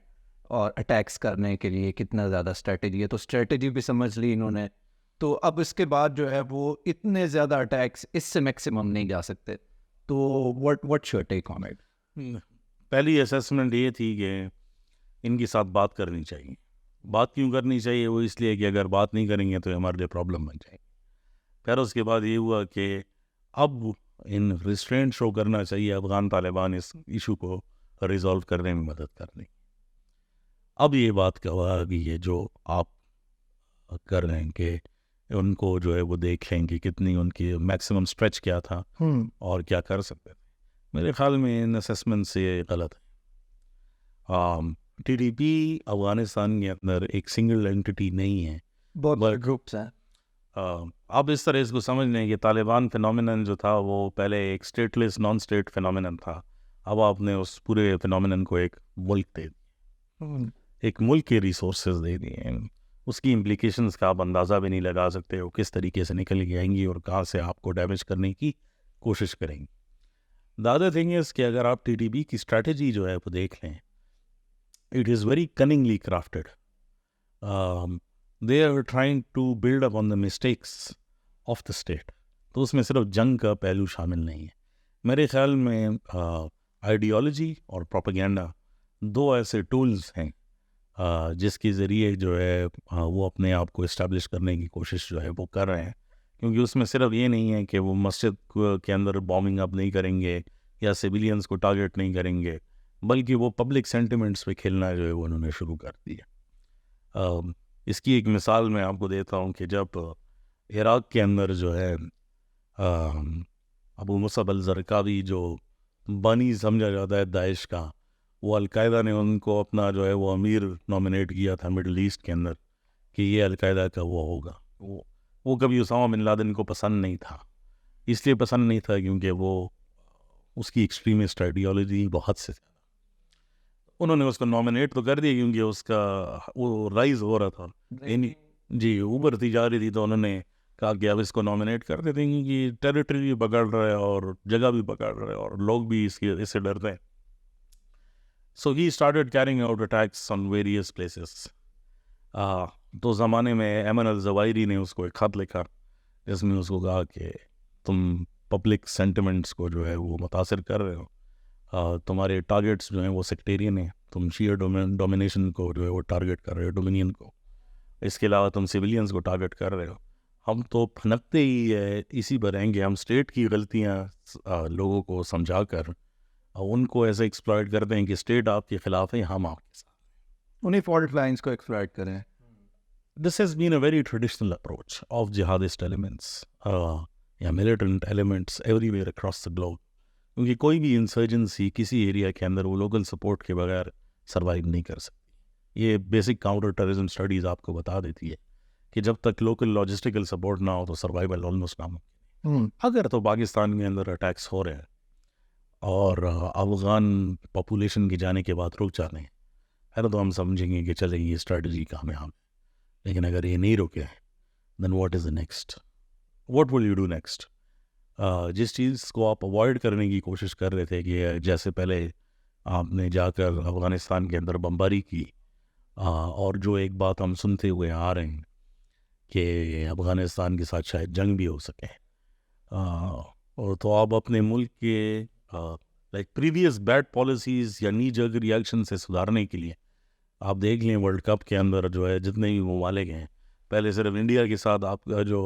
اور اٹیکس کرنے کے لیے کتنا زیادہ اسٹریٹجی ہے. تو اسٹریٹجی بھی سمجھ لی انہوں نے. تو اب اس کے بعد جو ہے وہ اتنے زیادہ اٹیکس اس سے میکسیمم نہیں جا سکتے. تو what your take on it? پہلی اسیسمنٹ یہ تھی کہ ان کے ساتھ بات کرنی چاہیے. بات کیوں کرنی چاہیے؟ وہ اس لیے کہ اگر بات نہیں کریں گے تو ہمارے لیے پرابلم بن جائے گی. پھر اس کے بعد یہ ہوا کہ اب ان ریسٹرینٹ شو کرنا چاہیے افغان طالبان اس ایشو کو ریزالو کرنے میں مدد کرنے. اب یہ بات کہا گئی ہے جو آپ کر رہے ہیں کہ ان کو جو ہے وہ دیکھ لیں کہ کتنی ان کی میکسیمم اسٹریچ کیا تھا اور کیا کر سکتے تھے. میرے خیال میں ان اسیسمنٹ سے یہ غلط ہے. ٹی ٹی پی افغانستان کے اندر ایک سنگل اینٹی نہیں ہے, بہت گروپس ہیں. آپ اس طرح اس کو سمجھ لیں کہ طالبان فینومینن جو تھا وہ پہلے ایک اسٹیٹلیس نان اسٹیٹ فینومینن تھا. اب آپ نے اس پورے فینومینن کو ایک ملک دے دی, ایک ملک کے ریسورسز دے دیے. اس کی امپلیکیشنز کا آپ اندازہ بھی نہیں لگا سکتے وہ کس طریقے سے نکل کے آئیں گی اور کہاں سے آپ کو ڈیمیج کرنے کی کوشش کریں گی. The other thing is کہ اگر آپ ٹی ٹی پی کی اسٹریٹجی جو ہے وہ دیکھ لیں, it is very cunningly crafted. They are trying to build upon the mistakes of the state. تو اس میں صرف جنگ کا پہلو شامل نہیں ہے. میرے خیال میں آئیڈیالوجی اور پروپیگینڈا دو ایسے ٹولز ہیں جس کے ذریعے جو ہے وہ اپنے آپ کو اسٹیبلش کرنے کی کوشش جو ہے وہ کر رہے ہیں. کیونکہ اس میں صرف یہ نہیں ہے کہ وہ مسجد کے اندر بامبنگ اپ نہیں کریں گے یا سویلینز کو ٹارگٹ نہیں کریں گے, بلکہ وہ پبلک سینٹیمنٹس پہ کھیلنا جو ہے وہ انہوں نے شروع کر دیا. اس کی ایک مثال میں آپ کو دیتا ہوں کہ جب عراق کے اندر جو ہے ابو مصعب الزرقاوی جو بانی سمجھا جاتا ہے داعش کا, وہ القاعدہ نے ان کو اپنا جو ہے وہ امیر نامنیٹ کیا تھا مڈل ایسٹ کے اندر کہ یہ القاعدہ کا وہ ہوگا. وہ کبھی اسامہ بن لادن کو پسند نہیں تھا. اس لیے پسند نہیں تھا کیونکہ وہ اس کی ایکسٹریمسٹ آئیڈیالوجی بہت سے زیادہ. انہوں نے اس کو نامنیٹ تو کر دیا کیونکہ اس کا وہ رائز ہو رہا تھا, جی اوبر تھی جا رہی تھی, تو انہوں نے کہا کہ اب اس کو نامنیٹ کر دیتے ہیں کیونکہ ٹیریٹری بھی پکڑ رہا ہے اور جگہ بھی پکڑ رہا ہے اور لوگ بھی اس سے ڈرتے ہیں. So he started carrying out attacks on various places. تو زمانے میں ایمن الزوائری نے اس کو ایک خط لکھا جس میں اس کو کہا کہ تم پبلک سینٹیمنٹس کو جو ہے وہ متاثر کر رہے ہو, تمہارے ٹارگیٹس جو ہیں وہ سیکٹیرین ہیں, تم شیعہ ڈومینیشن کو جو ہے وہ ٹارگیٹ کر رہے ہو, ڈومینین کو. اس کے علاوہ تم سویلینز کو ٹارگیٹ کر رہے ہو. ہم تو پھنکتے ہی اسی پر ہیں کہ ہم اسٹیٹ کی غلطیاں لوگوں کو سمجھا کر ان کو ایسے ایکسپلائٹ کرتے ہیں کہ اسٹیٹ آپ کے خلاف ہے, ہم آپ کے ساتھ, انہیں فالٹ لائنس کو ایکسپلائٹ کریں. This has been a very traditional approach of jihadist elements یا militant elements everywhere across the globe. کیونکہ کوئی بھی انسرجنسی کسی ایریا کے اندر وہ لوکل سپورٹ کے بغیر سروائیو نہیں کر سکتی. یہ بیسک کاؤنٹر ٹیررزم اسٹڈیز آپ کو بتا دیتی ہے کہ جب تک لوکل لاجسٹیکل سپورٹ نہ ہو تو سروائیول آلموسٹ ناممکن. اگر تو پاکستان کے اندر اٹیکس ہو رہے ہیں اور افغان پاپولیشن کے جانے کے بعد رک جاتے ہیں, پھر تو ہم سمجھیں گے کہ چلیں یہ اسٹریٹجی کامیاب ہے. لیکن اگر یہ نہیں رکے then what is the next, what will you do next. جس چیز کو آپ اوائڈ کرنے کی کوشش کر رہے تھے کہ جیسے پہلے آپ نے جا کر افغانستان کے اندر بمباری کی اور جو ایک بات ہم سنتے ہوئے آ رہے ہیں کہ افغانستان کے ساتھ شاید جنگ بھی ہو سکے، اور تو آپ اپنے ملک کے لائک پریویس بیڈ پالیسیز یا نی جرگ ریئیکشن سے سدھارنے کے لیے آپ دیکھ لیں ورلڈ کپ کے اندر جو ہے جتنے بھی ممالک ہیں، پہلے صرف انڈیا کے ساتھ آپ کا جو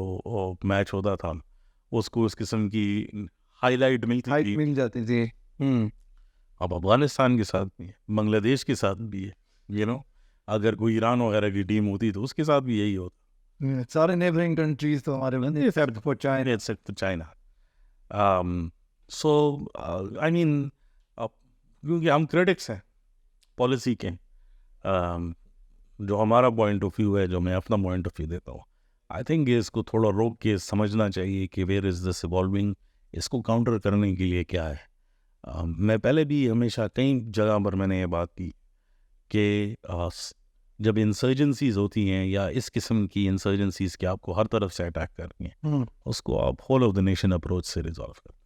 میچ ہوتا تھا اس کو اس قسم کی ہائی لائٹ ملتی تھی، مل جاتی تھی. اب افغانستان کے ساتھ بھی ہے، بنگلہ دیش کے ساتھ بھی ہے، اگر کوئی ایران وغیرہ کی ٹیم ہوتی تو اس کے ساتھ بھی یہی ہوتا. سارے نیبرنگ کنٹریز تو ہمارے بندے except for China. Except China. So I mean کیونکہ ہم کریٹکس ہیں پالیسی کے، جو ہمارا پوائنٹ آف ویو ہے، جو میں اپنا پوائنٹ آف ویو دیتا ہوں، آئی تھنک اس کو تھوڑا روک کے سمجھنا چاہیے کہ ویئر از دس ایوالونگ، اس کو کاؤنٹر کرنے کے لیے کیا ہے. میں پہلے بھی ہمیشہ کئی جگہ پر میں نے یہ بات کی کہ جب انسرجنسیز ہوتی ہیں یا اس قسم کی انسرجنسیز کہ آپ کو ہر طرف سے اٹیک کرنی ہیں، اس کو آپ whole of the nation approach سے ریزالو کریں.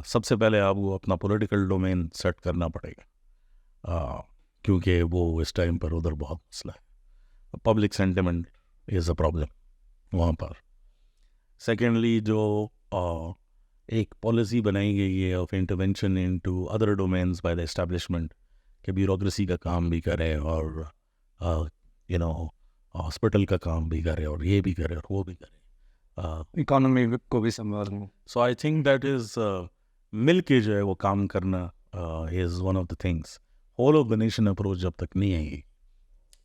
سب سے پہلے آپ کو اپنا پولیٹیکل ڈومین سیٹ کرنا پڑے گا، کیونکہ وہ اس ٹائم پر ادھر بہت مسئلہ ہے. Public sentiment is a problem وہاں پر. سیکنڈلی جو ایک پالیسی بنائی گئی ہے of intervention into other domains by the establishment, کہ بیوروکریسی کا کام بھی کرے اور ہاسپٹل کا کام بھی کرے اور یہ بھی کرے اور وہ بھی کرے، اکانومی کو بھی سنبھالنا. سو آئی تھنک دیٹ از مل کے جو ہے وہ کام کرنا is one of the things. Whole of the nation approach جب تک نہیں آئے گی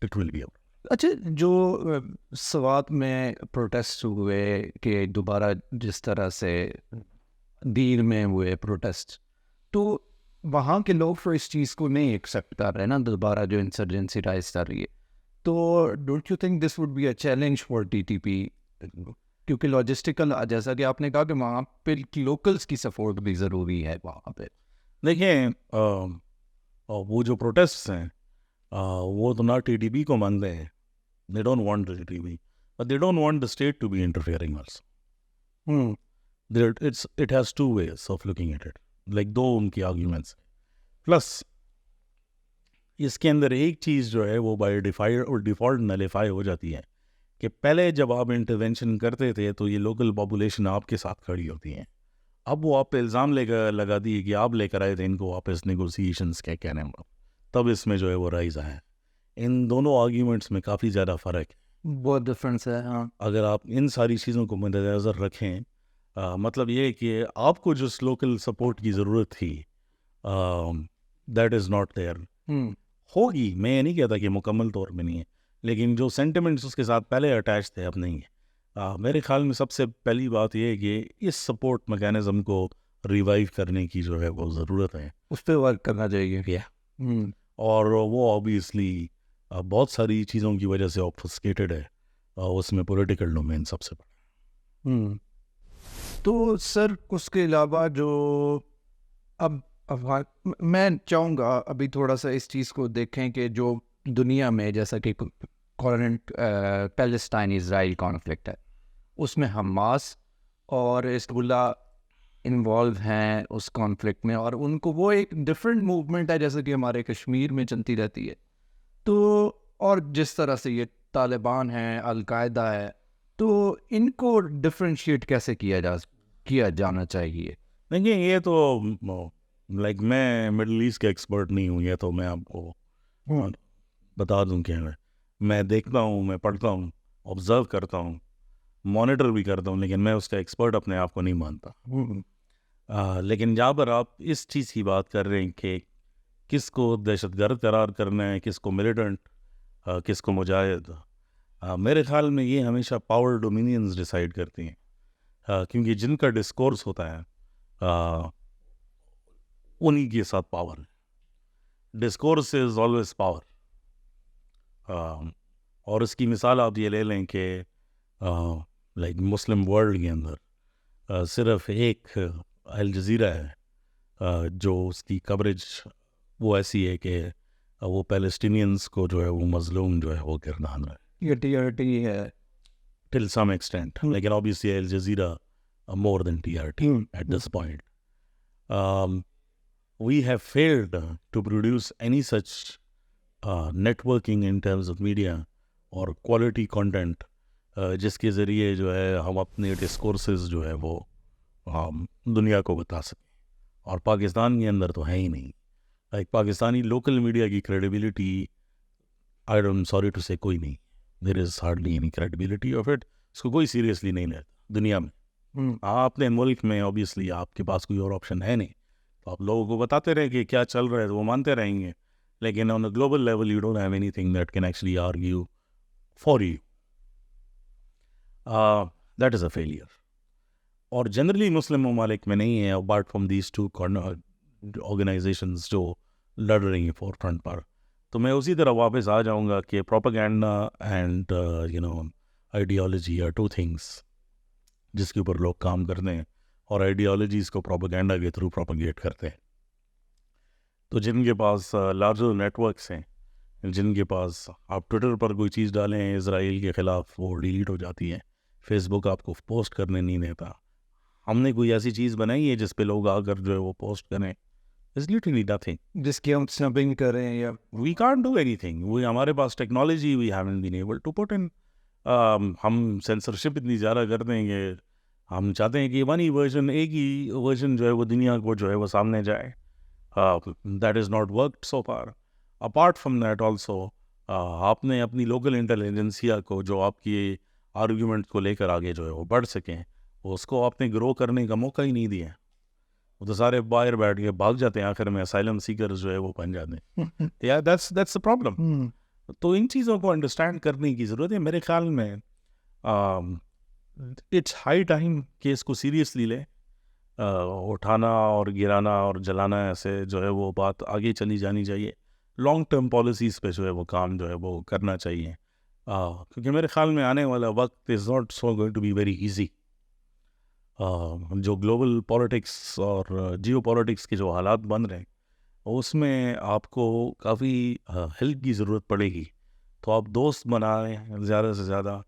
اٹ ول بی. اچھا، جو سوات میں پروٹیسٹ ہوئے کہ دوبارہ جس طرح سے دیر میں ہوئے پروٹیسٹ، تو وہاں کے لوگ پھر اس چیز کو نہیں ایکسیپٹ کر رہے نا، دوبارہ جو انسرجنسی رائز کر رہی ہے. تو don't you think this would be a challenge for T T P? کیونکہ لاجسٹیکل، جیسا کہ آپ نے کہا کہ وہاں پہ لوکلس کی سپورٹ بھی ضروری ہے. وہاں پہ دیکھیں وہ جو پروٹیسٹس ہیں وہ تو نہ ٹی ٹی پی کو مانتے ہیں، they don't want the TTP, but they don't want the state to be interfering also. It has two ways of looking at it. Like دو ان کی arguments. Plus اس کے اندر ایک چیز جو ہے وہ بائی ڈیفالٹ نلیفائی ہو جاتی ہے کہ پہلے جب آپ انٹرونشن کرتے تھے تو یہ لوکل پاپولیشن آپ کے ساتھ کھڑی ہوتی ہیں. اب وہ آپ پہ الزام لگا دی کہ آپ لے کر آئے تھے ان کو واپس نیگوسیشنس کے کہنے میں، تب اس میں جو ہے وہ رائز آئے. ان دونوں آرگیومنٹس میں کافی زیادہ فرق ہے، بہت ڈفرینس ہے. ہاں، اگر آپ ان ساری چیزوں کو مد نظر رکھیں، مطلب یہ کہ آپ کو جس لوکل سپورٹ کی ضرورت تھی دیٹ از ناٹ دیئر. ہوگی، میں یہ نہیں کہتا کہ مکمل طور پہ نہیں ہے، لیکن جو سینٹیمنٹس اس کے ساتھ پہلے اٹیچ تھے اب نہیں ہے. میرے خیال میں سب سے پہلی بات یہ ہے کہ اس سپورٹ میکینزم کو ریوائیو کرنے کی جو ہے وہ ضرورت ہے، اس پہ ورک کرنا چاہیے. اور وہ آبویسلی بہت ساری چیزوں کی وجہ سے آبفسکیٹڈ ہے، اس میں پولیٹیکل ڈومین سب سے بڑا. تو سر اس کے علاوہ جو اب میں چاہوں گا ابھی تھوڑا سا اس چیز کو دیکھیں کہ جو دنیا میں جیسا کہ کرنٹ پیلسٹائن اسرائیل کانفلکٹ ہے، اس میں حماس اور حزب اللہ انوالو ہیں اس کانفلکٹ میں، اور ان کو وہ ایک ڈفرینٹ موومنٹ ہے جیسا کہ ہمارے کشمیر میں چلتی رہتی ہے. تو اور جس طرح سے یہ طالبان ہیں، القاعدہ ہے، تو ان کو ڈفرینشیٹ کیسے کیا جانا چاہیے؟ دیکھیے، یہ تو لائک میں مڈل ایسٹ کا ایکسپرٹ نہیں ہوں، یہ تو میں آپ کو بتا دوں کہ میں دیکھتا ہوں، میں پڑھتا ہوں، آبزرو کرتا ہوں، مانیٹر بھی کرتا ہوں، لیکن میں اس کا ایکسپرٹ اپنے آپ کو نہیں مانتا. لیکن جہاں پر آپ اس چیز کی بات کر رہے ہیں کہ کس کو دہشت گرد قرار کرنا ہے، کس کو ملیٹنٹ، کس کو مجاہد، میرے خیال میں یہ ہمیشہ پاور ڈومینینز ڈیسائیڈ کرتی ہیں، کیونکہ جن کا ڈسکورس ہوتا ہے انہی کے ساتھ پاور ہے. Discourse is always power. اور اس کی مثال آپ یہ لے لیں کہ لائک مسلم ورلڈ کے اندر صرف ایک الجزیرہ ہے جو اس کی کوریج وہ ایسی ہے کہ وہ پیلسٹینینز کو جو ہے وہ مظلوم جو ہے وہ گردان رہا ہے. یہ TRT ہے ٹل سم ایکسٹینٹ، لیکن obviously Al Jazeera more than TRT at this point. We have failed to produce any such networking in terms of media اور کوالٹی کنٹینٹ جس کے ذریعے جو ہے ہم اپنے ڈسکورسز جو ہے وہ دنیا کو بتا سکیں. اور پاکستان کے اندر تو ہے ہی نہیں. لائک پاکستانی لوکل میڈیا کی credibility I don't sorry to say کوئی نہیں. There is hardly any credibility of it. اس کو کوئی سیریسلی نہیں لیتا دنیا میں. آپ اپنے ملک میں اوبیسلی آپ کے پاس کوئی اور آپشن ہے نہیں, تو آپ لوگوں کو بتاتے رہے کہ کیا چل رہا ہے تو وہ مانتے رہیں گے, لیکن on a global level you don't have anything that can actually argue for you. That is a failure. اور جنرلی مسلم ممالک میں نہیں ہے apart from these two organizations جو لڑ رہی ہیں فور فرنٹ پر. تو میں اسی طرح واپس آ جاؤں گا کہ propaganda and ideology are two things جس کے اوپر لوگ کام کرتے ہیں, اور آئیڈیالوجیز کو پروپیگنڈا کے تھرو پروپیگیٹ کرتے ہیں. تو جن کے پاس لارجر نیٹ ورکس ہیں, جن کے پاس آپ ٹویٹر پر کوئی چیز ڈالیں اسرائیل کے خلاف وہ ڈیلیٹ ہو جاتی ہے, فیس بک آپ کو پوسٹ کرنے نہیں دیتا. ہم نے کوئی ایسی چیز بنائی ہے جس پہ لوگ آ کر جو ہے وہ پوسٹ کریں؟ It's literally nothing. جس کی ہم سنبنگ کریں یا We can't do anything. ہمارے پاس technology we haven't been able to put in. ہم سینسرشپ اتنی زیادہ کر دیں گے. ہم چاہتے ہیں کہ ون ہی ورژن, ایک ہی ورژن جو ہے وہ دنیا کو جو ہے وہ سامنے جائے. That is not worked so far. Apart from that also, آپ نے اپنی لوکل انٹیلیجنسیا کو جو آپ کی آرگیومنٹ کو لے کر آگے جو ہے وہ بڑھ سکیں, اس کو آپ نے گرو کرنے کا موقع ہی نہیں دیا. وہ تو سارے باہر بیٹھ کے بھاگ جاتے ہیں, آخر میں اسائلم سیکرز جو ہے وہ بن جاتے ہیں. Yeah, that's the problem. تو ان چیزوں کو انڈرسٹینڈ کرنے کی ضرورت ہے میرے خیال میں. اٹس ہائی ٹائم کہ اس کو سیریسلی لیں. اٹھانا اور گرانا اور جلانا ایسے جو ہے وہ بات آگے چلی جانی چاہیے. لانگ ٹرم پالیسیز پہ جو ہے وہ کام جو ہے وہ کرنا چاہیے, کیونکہ میرے خیال میں آنے والا وقت is not so going to be very easy. جو گلوبل پالیٹکس اور جیو پالیٹکس کے جو حالات بن رہے ہیں اس میں آپ کو کافی ہیلپ کی ضرورت پڑے گی. تو آپ دوست بنائیں زیادہ سے زیادہ,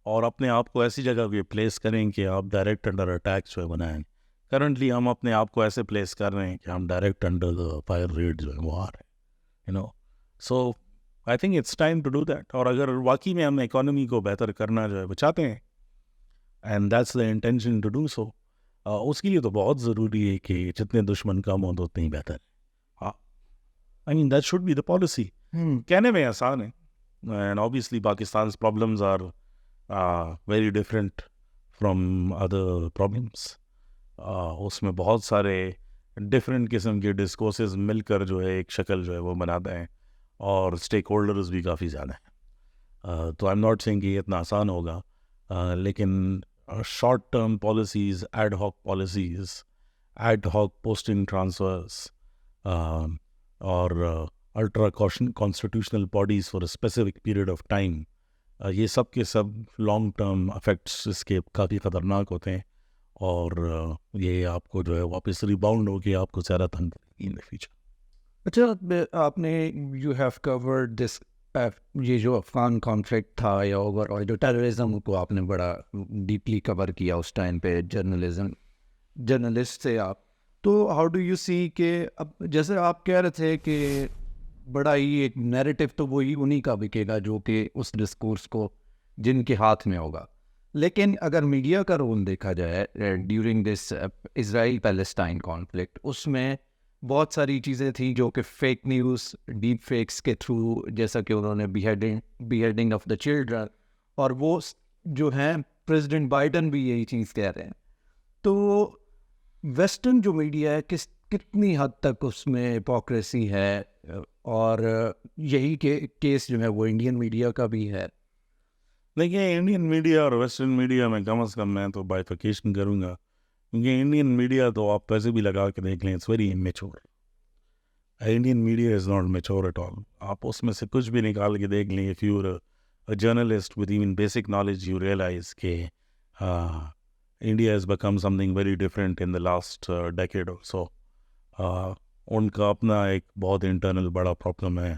اور اپنے آپ کو ایسی جگہ پہ پلیس کریں کہ آپ ڈائریکٹ انڈر اٹیک جو ہے بنائیں. کرنٹلی ہم اپنے آپ کو ایسے پلیس کر رہے ہیں کہ ہم direct under the fire rate جو ہے وہ آ رہے ہیں, so I think it's time to do that. اور اگر واقعی میں ہم اکانومی کو بہتر کرنا جو ہے وہ چاہتے ہیں, and that's the intention to do so, اس کے لیے تو بہت ضروری ہے کہ جتنے دشمن کم ہوں تو اتنے ہی بہتر ہے. I mean that should be the policy. کہنے میں آسان ہے, and obviously Pakistan's problems are very different from other problems. اس میں بہت سارے ڈفرینٹ قسم کے ڈسکورسز مل کر جو ہے ایک شکل جو ہے وہ بناتے ہیں, اور اسٹیک ہولڈرز بھی کافی زیادہ ہیں. تو آئی ایم ناٹ سینگ کہ یہ اتنا آسان ہوگا, لیکن short term policies, ad hoc policies, ad hoc posting transfers, اور ultra constitutional bodies for a specific period of time, یہ سب کے سب لانگ ٹرم افیکٹس اس کے کافی خطرناک ہوتے ہیں, اور یہ آپ کو جو ہے واپس ریباؤنڈ ہو کے آپ کو زیادہ تنگ ان دا فیوچر. اچھا, آپ نے یو ہیو کورڈ دس, یہ جو افغان کانفلکٹ تھا یا اوور آل جو ٹیررزم کو آپ نے بڑا ڈیپلی کور کیا اس ٹائم پہ جرنلسٹ سے آپ, تو ہاؤ ڈو یو سی کہ اب جیسے آپ کہہ رہے تھے کہ بڑا ہی ایک نیریٹو تو وہی انہی کا بکے گا جو کہ اس ڈسکورس کو جن کے ہاتھ میں ہوگا, لیکن اگر میڈیا کا رول دیکھا جائے during this Israel Palestine conflict, اس میں بہت ساری چیزیں تھیں جو کہ فیک نیوز, ڈیپ فیکس کے تھرو, جیسا کہ انہوں نے بیہیڈنگ آف دا چلڈرن, اور وہ جو ہیں پریزیڈنٹ بائیڈن بھی یہی چیز کہہ رہے ہیں. تو ویسٹرن جو میڈیا ہے کتنی حد تک اس میں ہپوکریسی ہے, اور یہی کیس جو ہے وہ انڈین میڈیا کا بھی ہے. دیکھیے انڈین میڈیا اور ویسٹرن میڈیا میں کم از کم میں تو بائیفیکیشن کروں گا, کیونکہ انڈین میڈیا تو آپ پیسے بھی لگا کے دیکھ لیں it's very mature. Indian media is not mature at all. آپ اس میں سے کچھ بھی نکال کے دیکھ لیں, if you are journalist with even basic knowledge you realize کہ India has become something very different in the last decade اور سو. ان کا اپنا ایک بہت انٹرنل بڑا پرابلم ہے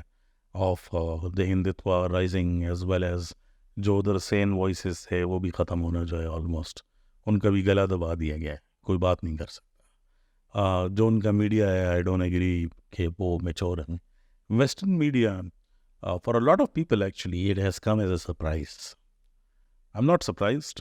of the Hindutva rising, as well as جو ادھر سین وائسز تھے وہ بھی ختم ہونا جو ہے آلموسٹ, ان کا بھی گلا دبا دیا گیا ہے, کوئی بات نہیں کر سکتا. جو ان کا میڈیا ہے آئی ڈونٹ ایگری کہ وہ میچور ہیں. Western media For a lot of people, actually, it has come as a surprise. I'm not surprised.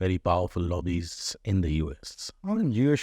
very powerful lobbies in the US. US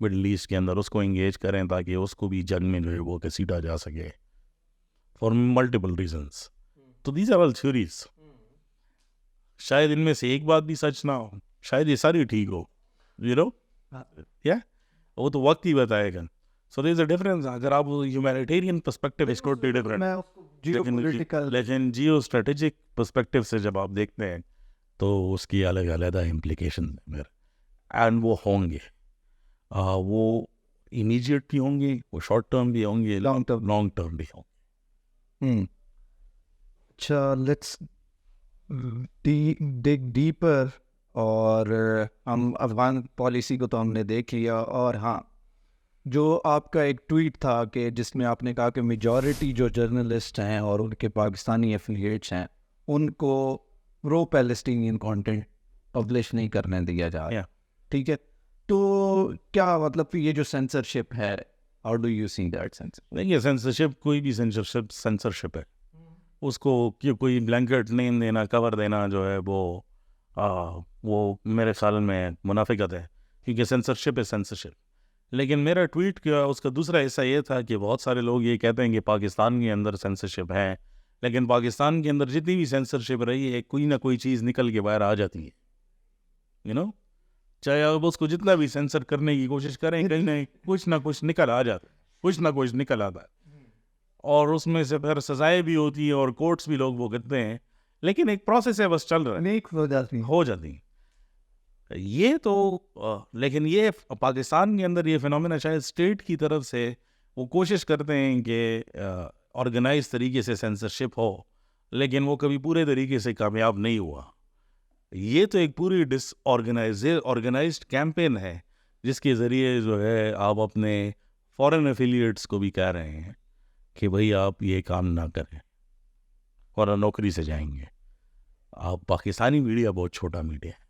middle east کے اندر اس کو engage کریں تاکہ اس کو بھی جنگ میں جو ہے وہ گھسیٹا جا سکے فار ملٹیپل ریزنس. تو دیز آر آل تھیوریز. شاید ان میں سے ایک بات بھی سچ نہ ہو, شاید یہ ساری ٹھیک ہو, یا وہ تو وقت ہی بتائے گا. So there is a difference. اگر آپ humanitarian perspective اس کو different, لیکن جیو اسٹریٹجک پرسپیکٹو سے جب آپ دیکھتے ہیں تو اس کی الگ علیحدہ امپلیکیشن ہے, اینڈ وہ ہوں گے, وہ امیجیٹ بھی ہوں گے, وہ شارٹ ٹرم بھی ہوں گے, لانگ ٹرم بھی ہوں گے. اچھا, لیٹس ڈگ ڈیپر. اور ہم افغان پالیسی کو تو ہم نے دیکھ لیا, اور ہاں جو آپ کا ایک ٹویٹ تھا کہ جس میں آپ نے کہا کہ میجورٹی جو جرنلسٹ ہیں اور ان کے پاکستانی ایفیلیٹس ہیں ان کو پرو پیلسٹینین کانٹینٹ پبلش نہیں کرنے دیا جا رہا. ٹھیک ہے, تو کیا مطلب یہ جو سینسرشپ ہے, how do you see that censorship? نہیں, یہ سینسرشپ کوئی بھی سینسرشپ ہے, اس کو کوئی بلینکٹ نیم دینا, کور دینا جو ہے وہ میرے خیال میں منافقت ہے, کیونکہ سینسرشپ ہے سینسرشپ. لیکن میرا ٹویٹ کیا اس کا دوسرا حصہ یہ تھا کہ بہت سارے لوگ یہ کہتے ہیں کہ پاکستان کے اندر سینسرشپ ہے, لیکن پاکستان کے اندر جتنی بھی سینسرشپ رہی ہے کوئی نہ کوئی چیز نکل کے باہر آ جاتی ہے, چاہے آپ اس کو جتنا بھی سینسر کرنے کی کوشش کریں, کہیں نہ کچھ نکل آ جاتا ہے, کچھ نہ کچھ نکل آتا ہے, اور اس میں سے پھر سزائیں بھی ہوتی ہیں اور کورٹس بھی لوگ وہ کرتے ہیں, لیکن ایک پروسیس ہے, بس چل رہا ہے, ہو جاتی ہیں یہ تو. لیکن یہ پاکستان کے اندر یہ فینومینا شاید اسٹیٹ کی طرف سے وہ کوشش کرتے ہیں کہ آرگنائز طریقے سے سینسرشپ ہو, لیکن وہ کبھی پورے طریقے سے کامیاب نہیں ہوا. یہ تو ایک پوری آرگنائزڈ کیمپین ہے جس کے ذریعے جو ہے آپ اپنے فورن ایفیلیٹس کو بھی کہہ رہے ہیں کہ بھئی آپ یہ کام نہ کریں اور نوکری سے جائیں گے. آپ پاکستانی میڈیا بہت چھوٹا میڈیا ہے,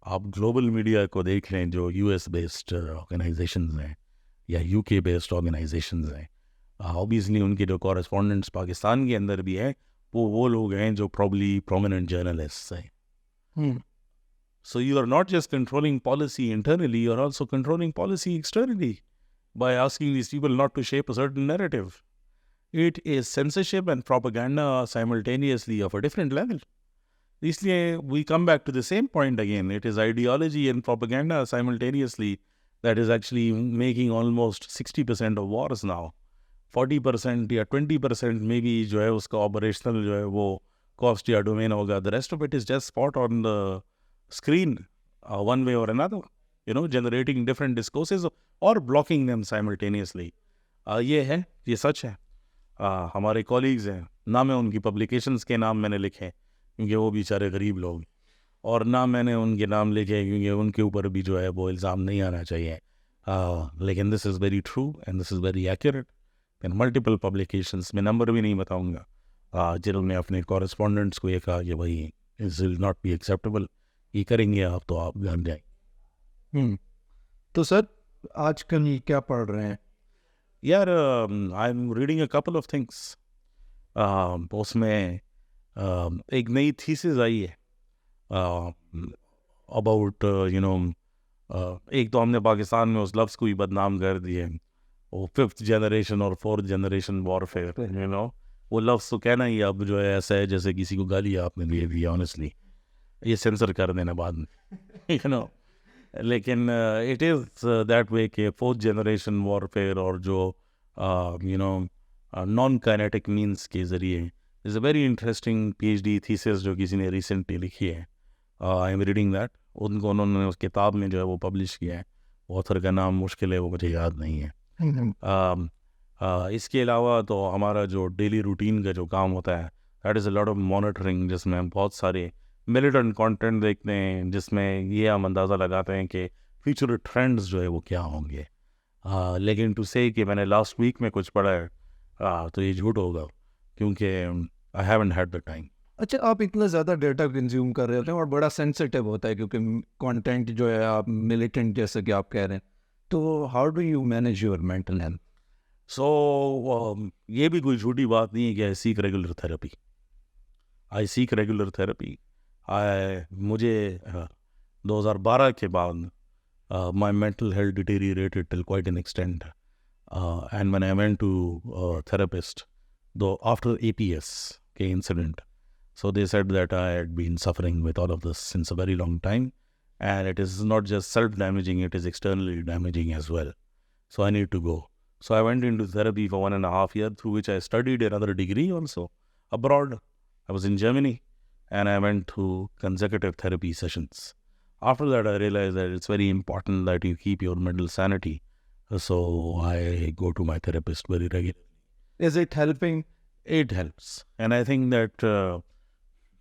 آپ گلوبل میڈیا کو دیکھ لیں جو یو ایس بیسڈ آرگنائزیشنز ہیں یا یو کے بیسڈ آرگنائزیشنز ہیں, اوبیسلی ان کے جو کورسپونڈنٹس پاکستان کے اندر بھی ہیں وہ لوگ ہیں جو پروبلی پرومیننٹ جرنلسٹ ہیں. So you are not just controlling policy internally, you are also controlling policy externally by asking these people not to shape a certain narrative. It is censorship and propaganda simultaneously of a different level. Isliye we come back to the same point again. It is ideology and propaganda simultaneously that is actually making almost 60% of wars now. 40% یا 20% maybe جو ہے اس کا operational جو ہے وہ cost یا domain ہوگا. The rest of it is just spot on the screen one way or another, generating different discourses or blocking them simultaneously. یہ ہے, یہ سچ ہے. ہمارے کولیگز ہیں, نہ میں ان کی پبلیکیشنز کے نام میں نے لکھے کیونکہ وہ بیچارے غریب لوگ, اور نہ میں نے ان کے نام لکھے کیونکہ ان کے اوپر بھی جو ہے وہ الزام نہیں آنا چاہیے. لیکن this is very true and this is very accurate. Multiple publications میں نمبر بھی نہیں بتاؤں گا جنہوں نے اپنے کورسپونڈنٹس کو یہ کہا کہ بھائی it's will not be acceptable, یہ کریں گے آپ تو آپ جان جائیں. تو سر آج کل کیا پڑھ رہے ہیں؟ یار I am reading a couple of things. اس میں ایک نئی تھیسز آئی ہے اباؤٹ ایک تو ہم نے پاکستان میں اس لفظ کو ہی بدنام کر دیے, وہ 5th جنریشن اور 4th جنریشن وارفیئر. وہ لفظ تو کہنا ہی اب جو ہے ایسا ہے جیسے کسی کو گالی آپ نے دے دی. آنیسٹلی یہ سینسر کر دینا بعد میں لیکن اٹ از دیٹ وے کہ 4th جنریشن وارفیئر اور جو نان کائنیٹک مینس کے ذریعے is a very interesting PhD thesis جو کسی نے ریسنٹلی لکھی ہے. I am reading that. انہوں نے اس کتاب میں جو ہے وہ پبلش کیا ہے, آتھر کا نام مشکل ہے, وہ مجھے یاد نہیں ہے. اس کے علاوہ تو ہمارا جو ڈیلی روٹین کا جو کام ہوتا ہے that is a lot of monitoring, جس میں ہم بہت سارے ملیٹنٹ کانٹینٹ دیکھتے ہیں, جس میں یہ ہم اندازہ لگاتے ہیں کہ فیوچر ٹرینڈز جو ہے وہ کیا ہوں گے. لیکن ٹو سے کہ میں نے لاسٹ ویک میں کچھ پڑھا ہے تو یہ جھوٹ ہوگا کیونکہ I haven't had the time. اچھا, آپ اتنا زیادہ ڈیٹا کنزیوم کر رہے ہوتے ہیں اور بڑا سینسٹیو ہوتا ہے کیونکہ کانٹینٹ جو ہے آپ ملیٹنٹ جیسے کہ آپ کہہ رہے ہیں, تو how do you manage your mental health? So یہ بھی کوئی جھوٹی بات نہیں ہے کہ آئی سیک ریگولر تھیراپی. مجھے 2012 کے بعد my mental health deteriorated till quite an extent. And when I went to a therapist, though after APS incident, so they said that I had been suffering with all of this since a very long time, and it is not just self-damaging, it is externally damaging as well. So I need to go. So I went into therapy for 1.5 years, through which I studied another degree also abroad. I was in Germany, and I went to consecutive therapy sessions. After that, I realized that it's very important that you keep your mental sanity. So I go to my therapist very regularly. Is it helping? It helps. And I think that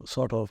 sort of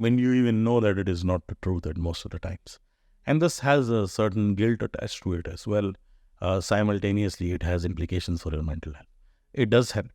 when you even know that it is not the truth at most of the times. And this has a certain guilt attached to it as well. Simultaneously, it has implications for your mental health. It does help.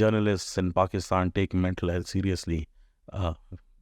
journalists in Pakistan take mental health seriously.